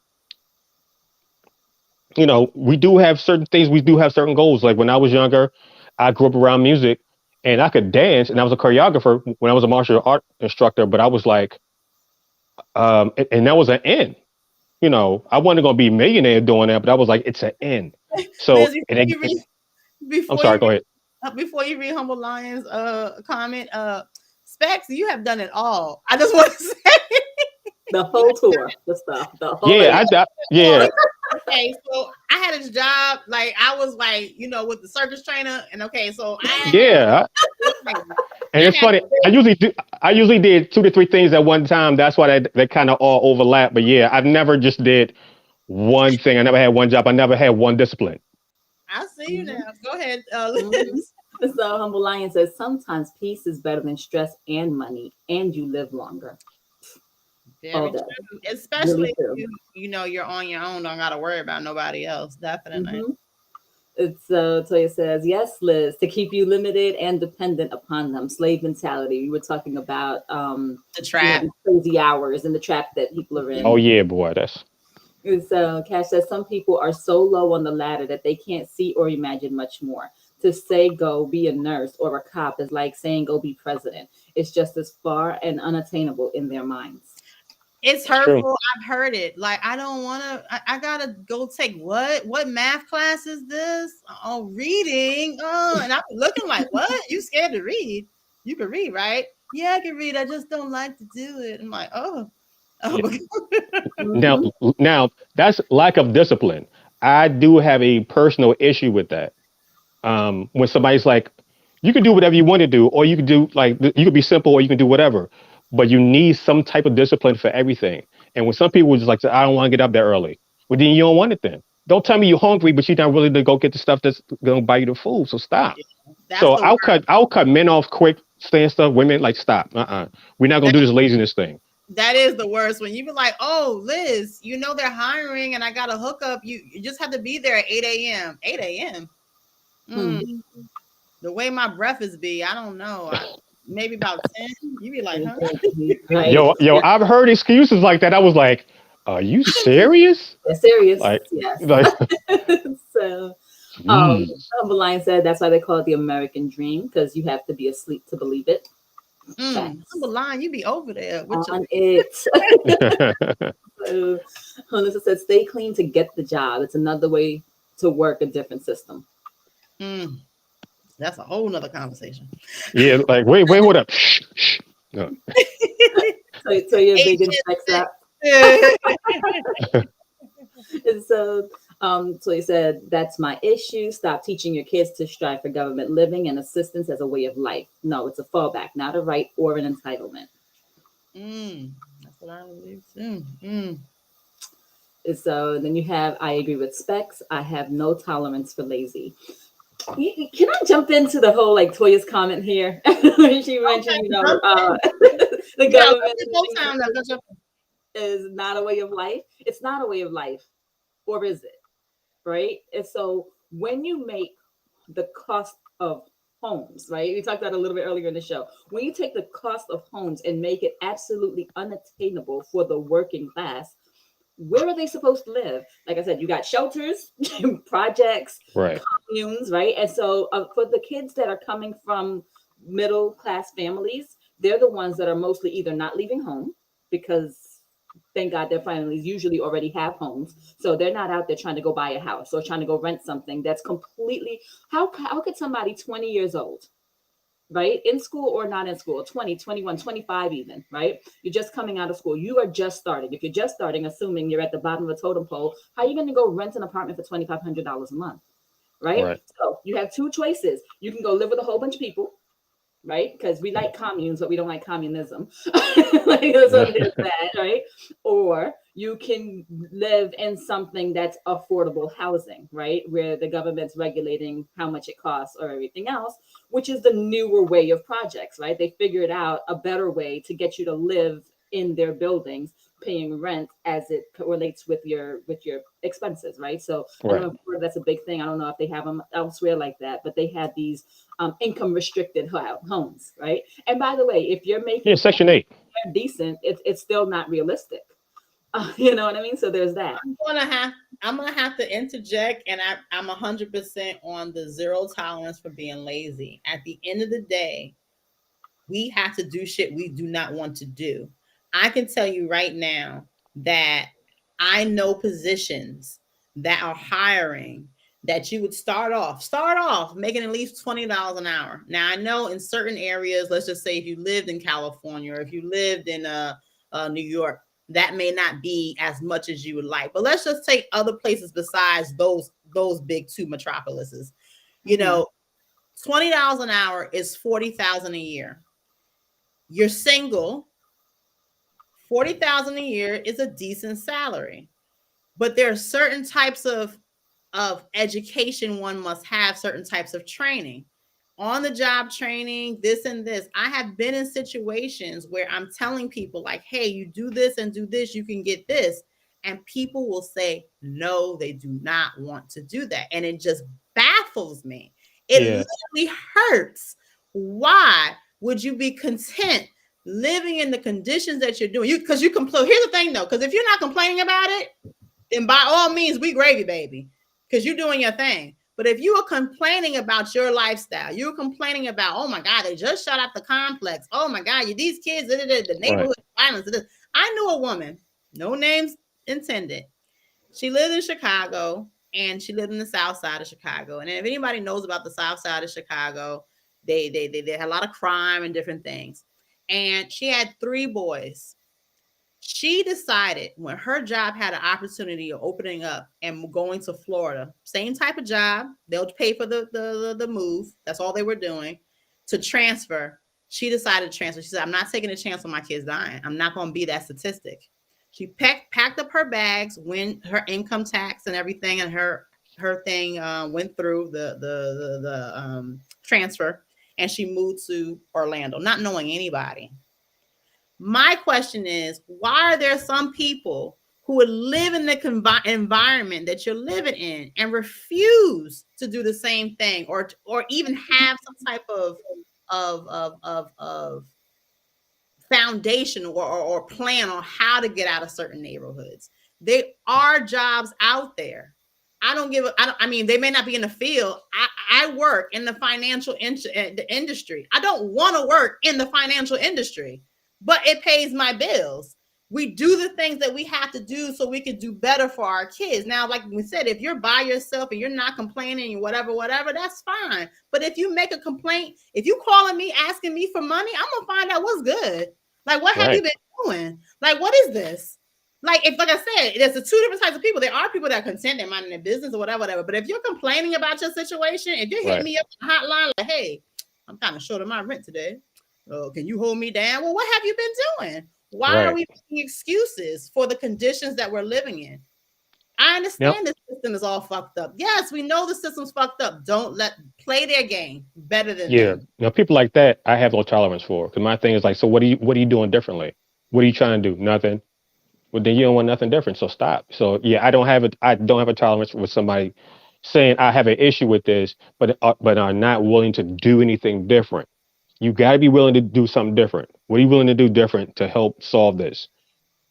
Speaker 2: we do have certain things. We do have certain goals. Like when I was younger, I grew up around music, and I could dance, and I was a choreographer when I was a martial art instructor. But I was like, and that was an end. I wasn't gonna be a millionaire doing that, but I was like, it's an end. So,
Speaker 1: Liz,
Speaker 2: and it, I'm
Speaker 1: before
Speaker 2: sorry.
Speaker 1: you
Speaker 2: Go
Speaker 1: read,
Speaker 2: ahead.
Speaker 1: before you read Humble Lions comment, Specs, you have done it all. I just want to say.
Speaker 3: The whole tour, the stuff, the whole
Speaker 2: Yeah, yeah,
Speaker 1: Okay, so I had a job, like I was like, with the circus trainer, and okay, so
Speaker 2: yeah. And
Speaker 1: I
Speaker 2: it's
Speaker 1: had
Speaker 2: funny. I usually did 2 to 3 things at one time. That's why they kind of all overlap. But yeah, I've never just did one thing. I never had one job. I never had one discipline.
Speaker 1: I see you
Speaker 3: Mhm,
Speaker 1: now. Go ahead,
Speaker 3: mhm.
Speaker 1: Liz.
Speaker 3: So Humble Lion says sometimes peace is better than stress and money, and you live longer. All
Speaker 1: Very
Speaker 3: day,
Speaker 1: true.
Speaker 3: really
Speaker 1: Especially if
Speaker 3: true.
Speaker 1: you're on your own, don't gotta worry about nobody else. Definitely.
Speaker 3: Hmm. It's Toya says yes, Liz, to keep you limited and dependent upon them. Slave mentality. We were talking about
Speaker 1: The trap.
Speaker 3: these crazy hours and the trap that people are
Speaker 2: Oh
Speaker 3: in.
Speaker 2: yeah, boy. That's
Speaker 3: And so Cash says some people are so low on the ladder that they can't see or imagine much more. To say go be a nurse or a cop is like saying go be president. It's just as far and unattainable in their minds.
Speaker 1: It's
Speaker 2: true.
Speaker 1: hurtful. I've heard it. Like I don't want to. I gotta go take what math class is this? Oh, reading. Oh, and I'm looking like, what? You scared to read? You can read, right? Yeah, I can read. I just don't like to do it. I'm like, oh,
Speaker 2: Yeah.
Speaker 1: oh.
Speaker 2: Now,
Speaker 3: Hmm.
Speaker 2: now that's lack of discipline. I do have a personal issue with that. When somebody's like, you can do whatever you want to do, or you can do like you could be simple, or you can do whatever, but you need some type of discipline for everything. And when some people just like say, I don't want to get up that early, well then you don't want it then. Don't tell me you're hungry, but you're not willing to go get the stuff that's gonna buy you the food. So stop.
Speaker 1: That's
Speaker 2: So
Speaker 1: the word.
Speaker 2: I'll cut men off quick, saying stuff. Women like stop. We're not gonna do this laziness thing.
Speaker 1: That is the worst when you be like, oh, Liz, they're hiring and I got a hookup. You just have to be there at 8 a.m. 8 a.m.
Speaker 3: Hmm.
Speaker 1: Mm, the way my breakfast be, I don't know. maybe about 10. You be like, huh?
Speaker 3: Right?
Speaker 2: Yo, I've heard excuses like that. I was like, are you serious?
Speaker 3: They're serious.
Speaker 2: Like,
Speaker 3: Yes.
Speaker 2: like,
Speaker 3: So,
Speaker 2: mm,
Speaker 3: Line said that's why they call it the American dream because you have to be asleep to believe it.
Speaker 1: Number
Speaker 3: Facts
Speaker 1: line, you be over there with your
Speaker 3: on it. So, Honessa said, "Stay clean to get the job. It's another way to work a different system."
Speaker 1: mm, that's a whole nother conversation.
Speaker 2: yeah, like, wait, hold up. Shh, shh. No.
Speaker 3: So you're big in sex
Speaker 1: Ancient.
Speaker 3: up. And so he said, "That's my issue. Stop teaching your kids to strive for government living and assistance as a way of life. No, it's a fallback, not a right or an entitlement."
Speaker 1: That's what I believe too.
Speaker 3: And so then you have, "I agree with Specs. I have no tolerance for lazy." Can I jump into the whole like Toya's comment here? She mentioned,
Speaker 1: Okay, jump in.
Speaker 3: the
Speaker 1: Yeah, let's
Speaker 3: government
Speaker 1: get no time now. Let's jump in.
Speaker 3: is not a way of life. It's not a way of life, or is it? Right? And so when you make the cost of homes, right? We talked about it a little bit earlier in the show. When you take the cost of homes and make it absolutely unattainable for the working class, where are they supposed to live? Like I said, you got shelters, projects,
Speaker 2: Right.
Speaker 3: communes, right? And so for the kids that are coming from middle class families, they're the ones that are mostly either not leaving home because thank God their families usually already have homes. So they're not out there trying to go buy a house or trying to go rent something that's completely, how could somebody 20 years old, right, in school or not in school, 20, 21, 25 even, right, you're just coming out of school, you are just starting, if you're just starting, assuming you're at the bottom of the totem pole, how are you going to go rent an apartment for $2,500 a month, right?
Speaker 2: Right.
Speaker 3: So you have two choices. You can go live with a whole bunch of people, right? Because we like communes, but we don't like communism. Like, so there's that, right? Or you can live in something that's affordable housing, right? Where the government's regulating how much it costs or everything else, which is the newer way of projects, right? They figured out a better way to get you to live in their buildings paying rent as it relates with your expenses, right? So I know
Speaker 2: Right.
Speaker 3: in Florida that's a big thing. I don't know if they have them elsewhere like that, but they have these income restricted homes, right? And by the way, if you're
Speaker 2: Yeah,
Speaker 3: making
Speaker 2: Section 8.
Speaker 3: decent, it's still not realistic. You know what I mean? So there's that.
Speaker 1: I'm gonna have to interject, and I'm 100% on the zero tolerance for being lazy. At the end of the day, we have to do shit we do not want to do. I can tell you right now that I know positions that are hiring that you would start off making at least $20 an hour. Now I know in certain areas, let's just say if you lived in California or if you lived in New York, that may not be as much as you would like. But let's just take other places besides those big two metropolises. You
Speaker 3: Mm-hmm.
Speaker 1: know, $20 an hour is 40,000 a year. You're single, 40,000 a year is a decent salary. But there are certain types of education one must have, certain types of training. On the job training, this and this. I have been in situations where I'm telling people like, "Hey, you do this and do this, you can get this." And people will say, "No, they do not want to do that." And it just baffles me. It
Speaker 2: Yeah.
Speaker 1: literally hurts. Why would you be content living in the conditions that you're doing? Because you complain. Here's the thing though, because if you're not complaining about it, then by all means, we gravy, baby, because you're doing your thing. But if you are complaining about your lifestyle, you're complaining about, oh my God, they just shut up the complex. Oh my God, these kids, the
Speaker 2: Right.
Speaker 1: neighborhood violence. I knew a woman, no names intended. She lived in Chicago and she lived in the south side of Chicago. And if anybody knows about the south side of Chicago, they had a lot of crime and different things. And she had 3 boys. She decided when her job had an opportunity of opening up and going to Florida, same type of job, they'll pay for the move. That's all they were doing to transfer. She decided to transfer. She said, "I'm not taking a chance on my kids dying. I'm not going to be that statistic." She packed up her bags when her income tax and everything and her thing went through the transfer, and she moved to Orlando, not knowing anybody. My question is, why are there some people who would live in the environment that you're living in and refuse to do the same thing or even have some type of of foundation or plan on how to get out of certain neighborhoods. There are jobs out there. I don't give a, I, don't, I mean, they may not be in the field. I work in the the industry. I don't want to work in the financial industry, but it pays my bills. We do the things that we have to do so we can do better for our kids. Now, like we said, if you're by yourself and you're not complaining and whatever, that's fine. But if you make a complaint, if you calling me asking me for money, I'm gonna find out what's good. Like, what have you
Speaker 2: Right.
Speaker 1: been doing? Like, what is this? Like, if like I said, there's the two different types of people. There are people that are content, they're minding their business or whatever. But if you're complaining about your situation, if you're hitting
Speaker 2: Right.
Speaker 1: me up on the hotline, like, hey, I'm kind of short of my rent today. Oh, can you hold me down? Well, what have you been doing? Why are
Speaker 2: Right.
Speaker 1: we making excuses for the conditions that we're living in? I
Speaker 2: Yep.
Speaker 1: understand the system is all fucked up. Yes, we know the system's fucked up. Don't let play their game better than
Speaker 2: Yeah.
Speaker 1: them.
Speaker 2: People like that, I have no tolerance for. Because my thing is like, so what are you doing differently? What are you trying to do? Nothing. Well, then you don't want nothing different. So stop. So yeah, I don't have a tolerance with somebody saying I have an issue with this, but are not willing to do anything different. You got to be willing to do something different. What are you willing to do different to help solve this?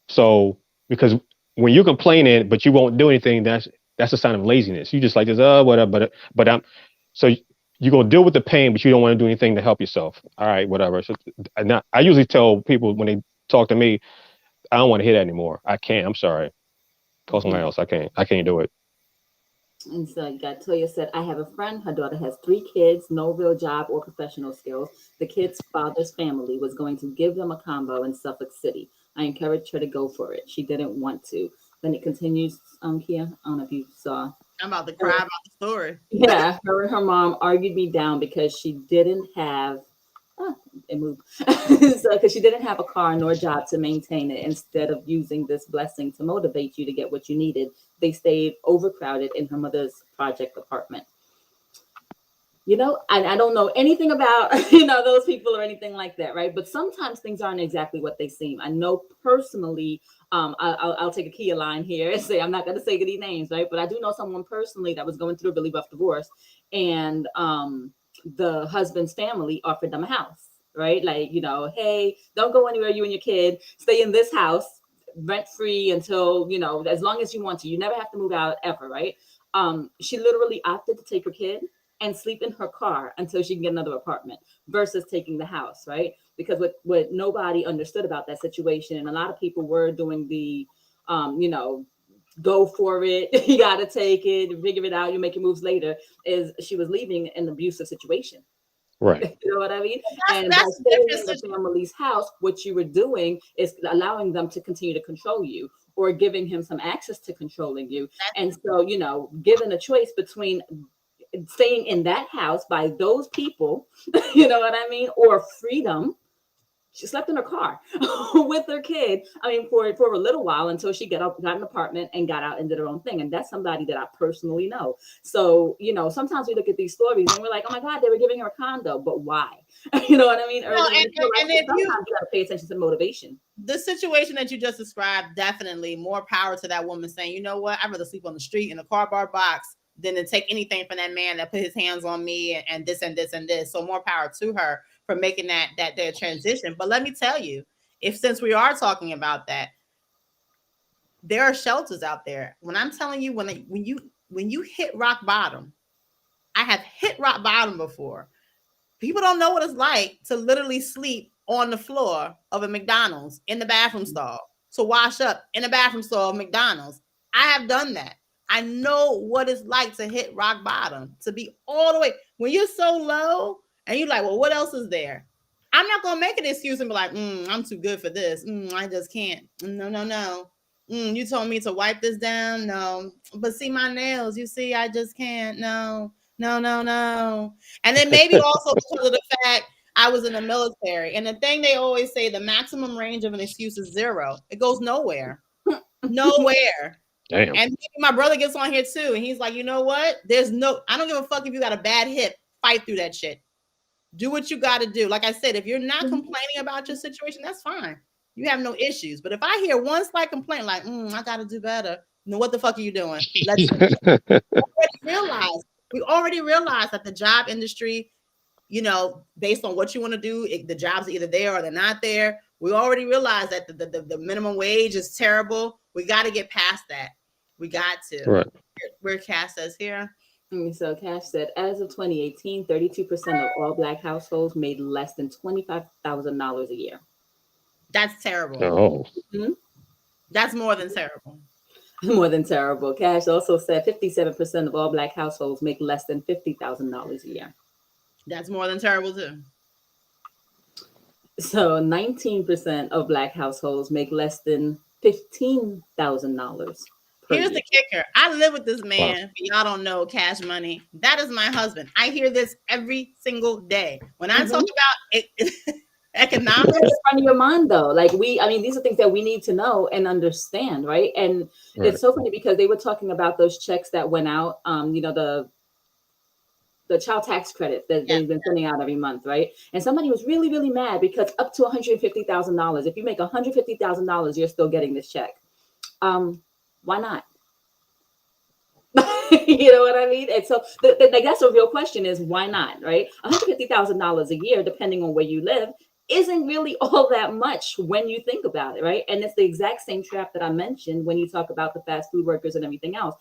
Speaker 2: So because when you're complaining but you won't do anything, that's a sign of laziness. You just like this, whatever. But I'm so you're gonna deal with the pain, but you don't want to do anything to help yourself. All right, whatever. So I usually tell people when they talk to me, I don't want to hear that anymore. I can't. I'm sorry. Call somebody
Speaker 3: Mhm.
Speaker 2: else. I can't. I can't do it.
Speaker 3: And so you got Toya said, I have a friend, her daughter has 3 kids, no real job or professional skills. The kids' father's family was going to give them a combo in Suffolk City. I encouraged her to go for it. She didn't want to. Then it continues, Kia. I don't know if you saw.
Speaker 1: I'm about to cry about the story.
Speaker 3: Yeah, her and her mom argued me down because she didn't have it moved. So because she didn't have a car nor job to maintain it, instead of using this blessing to motivate you to get what you needed, they stayed overcrowded in her mother's project apartment. I don't know anything about those people or anything like that, right? But sometimes things aren't exactly what they seem. I know personally. I'll take a Kia line here and say I'm not going to say any names, right? But I do know someone personally that was going through a really rough divorce, and the husband's family offered them a house, right? Like, hey, don't go anywhere, you and your kid stay in this house rent free until, as long as you want to. You never have to move out ever, right? She literally opted to take her kid and sleep in her car until she can get another apartment versus taking the house, right? Because what nobody understood about that situation, and a lot of people were doing the, um, you know, go for it, you got to take it, figure it out, you make your moves later, is she was leaving an abusive situation.
Speaker 2: Right.
Speaker 3: You know what I mean?
Speaker 1: That's
Speaker 3: And by
Speaker 1: that's a
Speaker 3: staying
Speaker 1: different
Speaker 3: in the
Speaker 1: situation.
Speaker 3: family's house, what you were doing is allowing them to continue to control you, or giving him some access to controlling you. And so, given a choice between staying in that house by those people, you know what I mean, or freedom, she slept in her car with her kid. I mean, for a little while until she got an apartment and got out and did her own thing. And that's somebody that I personally know. So, sometimes we look at these stories and we're like, oh my God, they were giving her a condo, but why? You know what I mean?
Speaker 1: No,
Speaker 3: Early in your life,
Speaker 1: and
Speaker 3: so
Speaker 1: if you
Speaker 3: sometimes you got to pay attention to motivation.
Speaker 1: the situation that you just described, definitely more power to that woman saying, you know what, I'd rather sleep on the street in a cardboard box than to take anything from that man that put his hands on me and this and this and this. So more power to her for making that their transition. But let me tell you, if since we are talking about that, there are shelters out there. When I'm telling you, when you hit rock bottom, I have hit rock bottom before. People don't know what it's like to literally sleep on the floor of a McDonald's in the bathroom stall, to wash up in the bathroom stall of McDonald's. I have done that. I know what it's like to hit rock bottom, to be all the way when you're so low and you're like, well, what else is there? I'm not gonna make an excuse and be like, I'm too good for this. I just can't. No, no, no. You told me to wipe this down. No, but see my nails. You see, I just can't. No, no, no, no. And then maybe also because of the fact I was in the military. And the thing they always say, the maximum range of an excuse is zero. It goes nowhere. Nowhere.
Speaker 2: Damn.
Speaker 1: And maybe my brother gets on here too. And he's like, you know what? I don't give a fuck if you got a bad hip. Fight through that shit. Do what you got to do. Like I said, if you're not complaining about your situation, that's fine. You have no issues. But if I hear one slight complaint, like, I got to do better, then what the fuck are you doing? Let's already realize we already realized that the job industry based on what you want to do, the jobs are either there or they're not there. We already realize that the minimum wage is terrible. We got to get past that. We got to.
Speaker 2: Right.
Speaker 1: Where Cass says here.
Speaker 3: So Cash said, as of 2018, 32% of all Black households made less than $25,000 a year.
Speaker 1: That's terrible.
Speaker 2: Oh.
Speaker 3: Mhm.
Speaker 1: That's more than terrible.
Speaker 3: More than terrible. Cash also said 57% of all Black households make less than $50,000 a year.
Speaker 1: That's more than terrible too.
Speaker 3: So 19% of Black households make less than $15,000 per
Speaker 1: Here's
Speaker 3: year.
Speaker 1: the kicker. I live with this
Speaker 2: Wow.
Speaker 1: man. But y'all don't know Cash Money. That is my husband. I hear this every single day. When I talk
Speaker 3: Mhm.
Speaker 1: about
Speaker 3: Keep it in
Speaker 1: economics,
Speaker 3: front of your mind though. Like I mean, these are things that we need to know and understand, right? And
Speaker 2: Right.
Speaker 3: it's so funny because they were talking about those checks that went out, the child tax credit that
Speaker 1: yes,
Speaker 3: they've been sending out every month, right? And somebody was really, really mad because up to $150,000, if you make $150,000, you're still getting this check. Why not? You know what I mean? And so, like, that's a real question: is why not? Right? $150,000 a year, depending on where you live, isn't really all that much when you think about it, right? And it's the exact same trap that I mentioned when you talk about the fast food workers and everything else.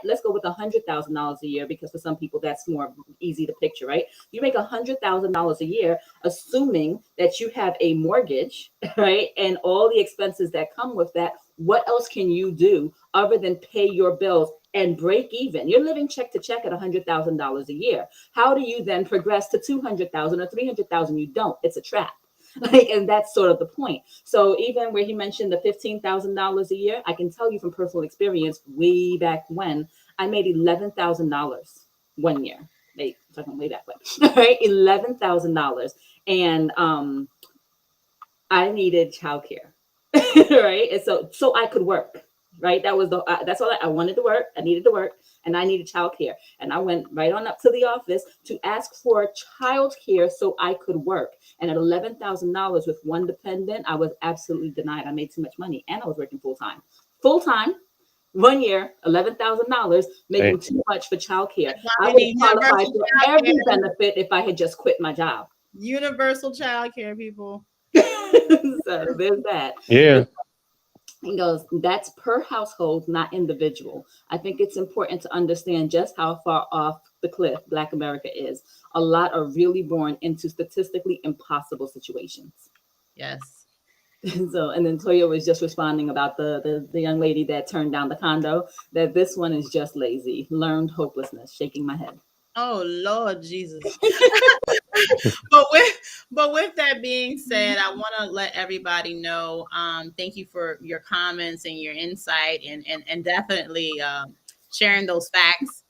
Speaker 3: Let's go with $100,000 a year because for some people that's more easy to picture, right? You make $100,000 a year, assuming that you have a mortgage, right, and all the expenses that come with that. What else can you do other than pay your bills and break even? You're living check to check at $100,000 a year. How do you then progress to 200,000 or 300,000? You don't. It's a trap. Like, and that's sort of the point. So even where he mentioned the $15,000 a year, I can tell you from personal experience, way back when I made $11,000 one year. Talking way back when, right? $11,000, and I needed childcare, right? And so I could work, right? That's all I wanted to work. I needed to work, and I needed childcare. And I went right on up to the office to ask for childcare so I could work. And at $11,000 with one dependent, I was absolutely denied. I made too much money, and I was working full time. Full time. 1 year, $11,000,
Speaker 2: Dang.
Speaker 3: making too much for childcare.
Speaker 1: that's why
Speaker 3: I
Speaker 1: we
Speaker 3: would have
Speaker 1: need
Speaker 3: qualified
Speaker 1: universal
Speaker 3: for
Speaker 1: child
Speaker 3: every
Speaker 1: care.
Speaker 3: benefit if I had just quit my job.
Speaker 1: Universal child care, people.
Speaker 3: So there's that.
Speaker 2: Yeah.
Speaker 3: He goes, that's per household, not individual. I think it's important to understand just how far off the cliff Black America is. A lot are really born into statistically impossible situations.
Speaker 1: Yes.
Speaker 3: So, and then Toya was just responding about the young lady that turned down the condo, that this one is just lazy, learned hopelessness, shaking my head.
Speaker 1: Oh Lord Jesus. But with that being said, I want to let everybody know. Thank you for your comments and your insight, and definitely sharing those facts.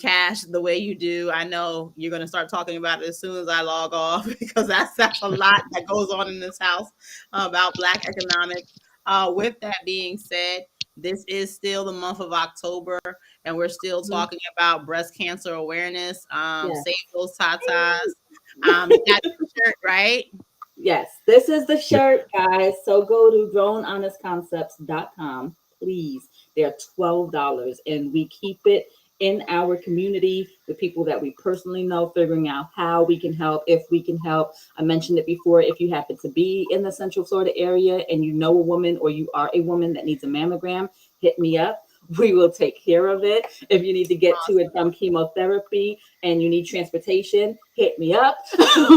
Speaker 1: Cash, the way you do. I know you're going to start talking about it as soon as I log off because that's a lot that goes on in this house about Black economics. With that being said, this is still the month of October, and we're still
Speaker 3: Mhm.
Speaker 1: talking about breast cancer awareness.
Speaker 3: Yes.
Speaker 1: Save those tatas. You got the shirt, right?
Speaker 3: Yes, this is the
Speaker 2: Yeah.
Speaker 3: shirt, guys. So go to growonhonestconcepts.com, please. They're $12, and we keep it in our community with people that we personally know, figuring out how we can help, if we can help. I mentioned it before. If you happen to be in the Central Florida area and you know a woman or you are a woman that needs a mammogram, hit me up. We will take care of it. If you need to get to and from chemotherapy and you need transportation, hit me up.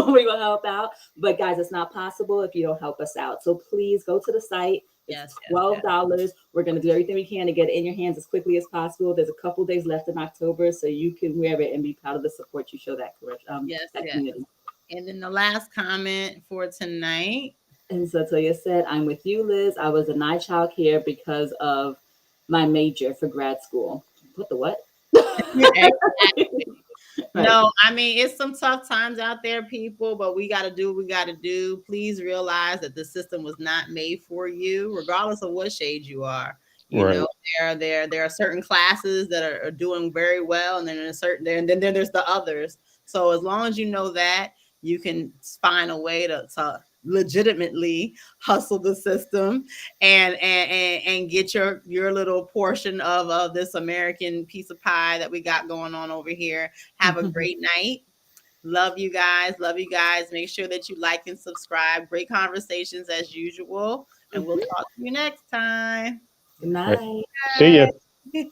Speaker 3: We will help out. But guys, it's not possible if you don't help us out. So please go to the site. It's
Speaker 1: Yes, yes, yes.
Speaker 3: $12. We're going to do everything we can to get it in your hands as quickly as possible. There's a couple days left in October, so you can wear it and be proud of the support you show
Speaker 1: Yes,
Speaker 3: that
Speaker 1: yes.
Speaker 3: community.
Speaker 1: And then the last comment for tonight.
Speaker 3: And so Toya said, I'm with you, Liz. I was denied childcare because of my major for grad school. What the what? Right.
Speaker 1: No, I mean, it's some tough times out there, people, but we got to do what we got to do. Please realize that the system was not made for you, regardless of what shade you are. You know,
Speaker 2: Right.
Speaker 1: there are certain classes that are doing very well, and then there's and then there's the others. So as long as you know that, you can find a way to legitimately hustle the system and get your little portion of this American piece of pie that we got going on over here. Have a great night. Love you guys. Love you guys. Make sure that you like and subscribe. Great conversations as usual. And we'll
Speaker 3: Mhm.
Speaker 1: talk to you next time.
Speaker 3: Good
Speaker 2: Right.
Speaker 3: night.
Speaker 2: See ya.
Speaker 1: Bye.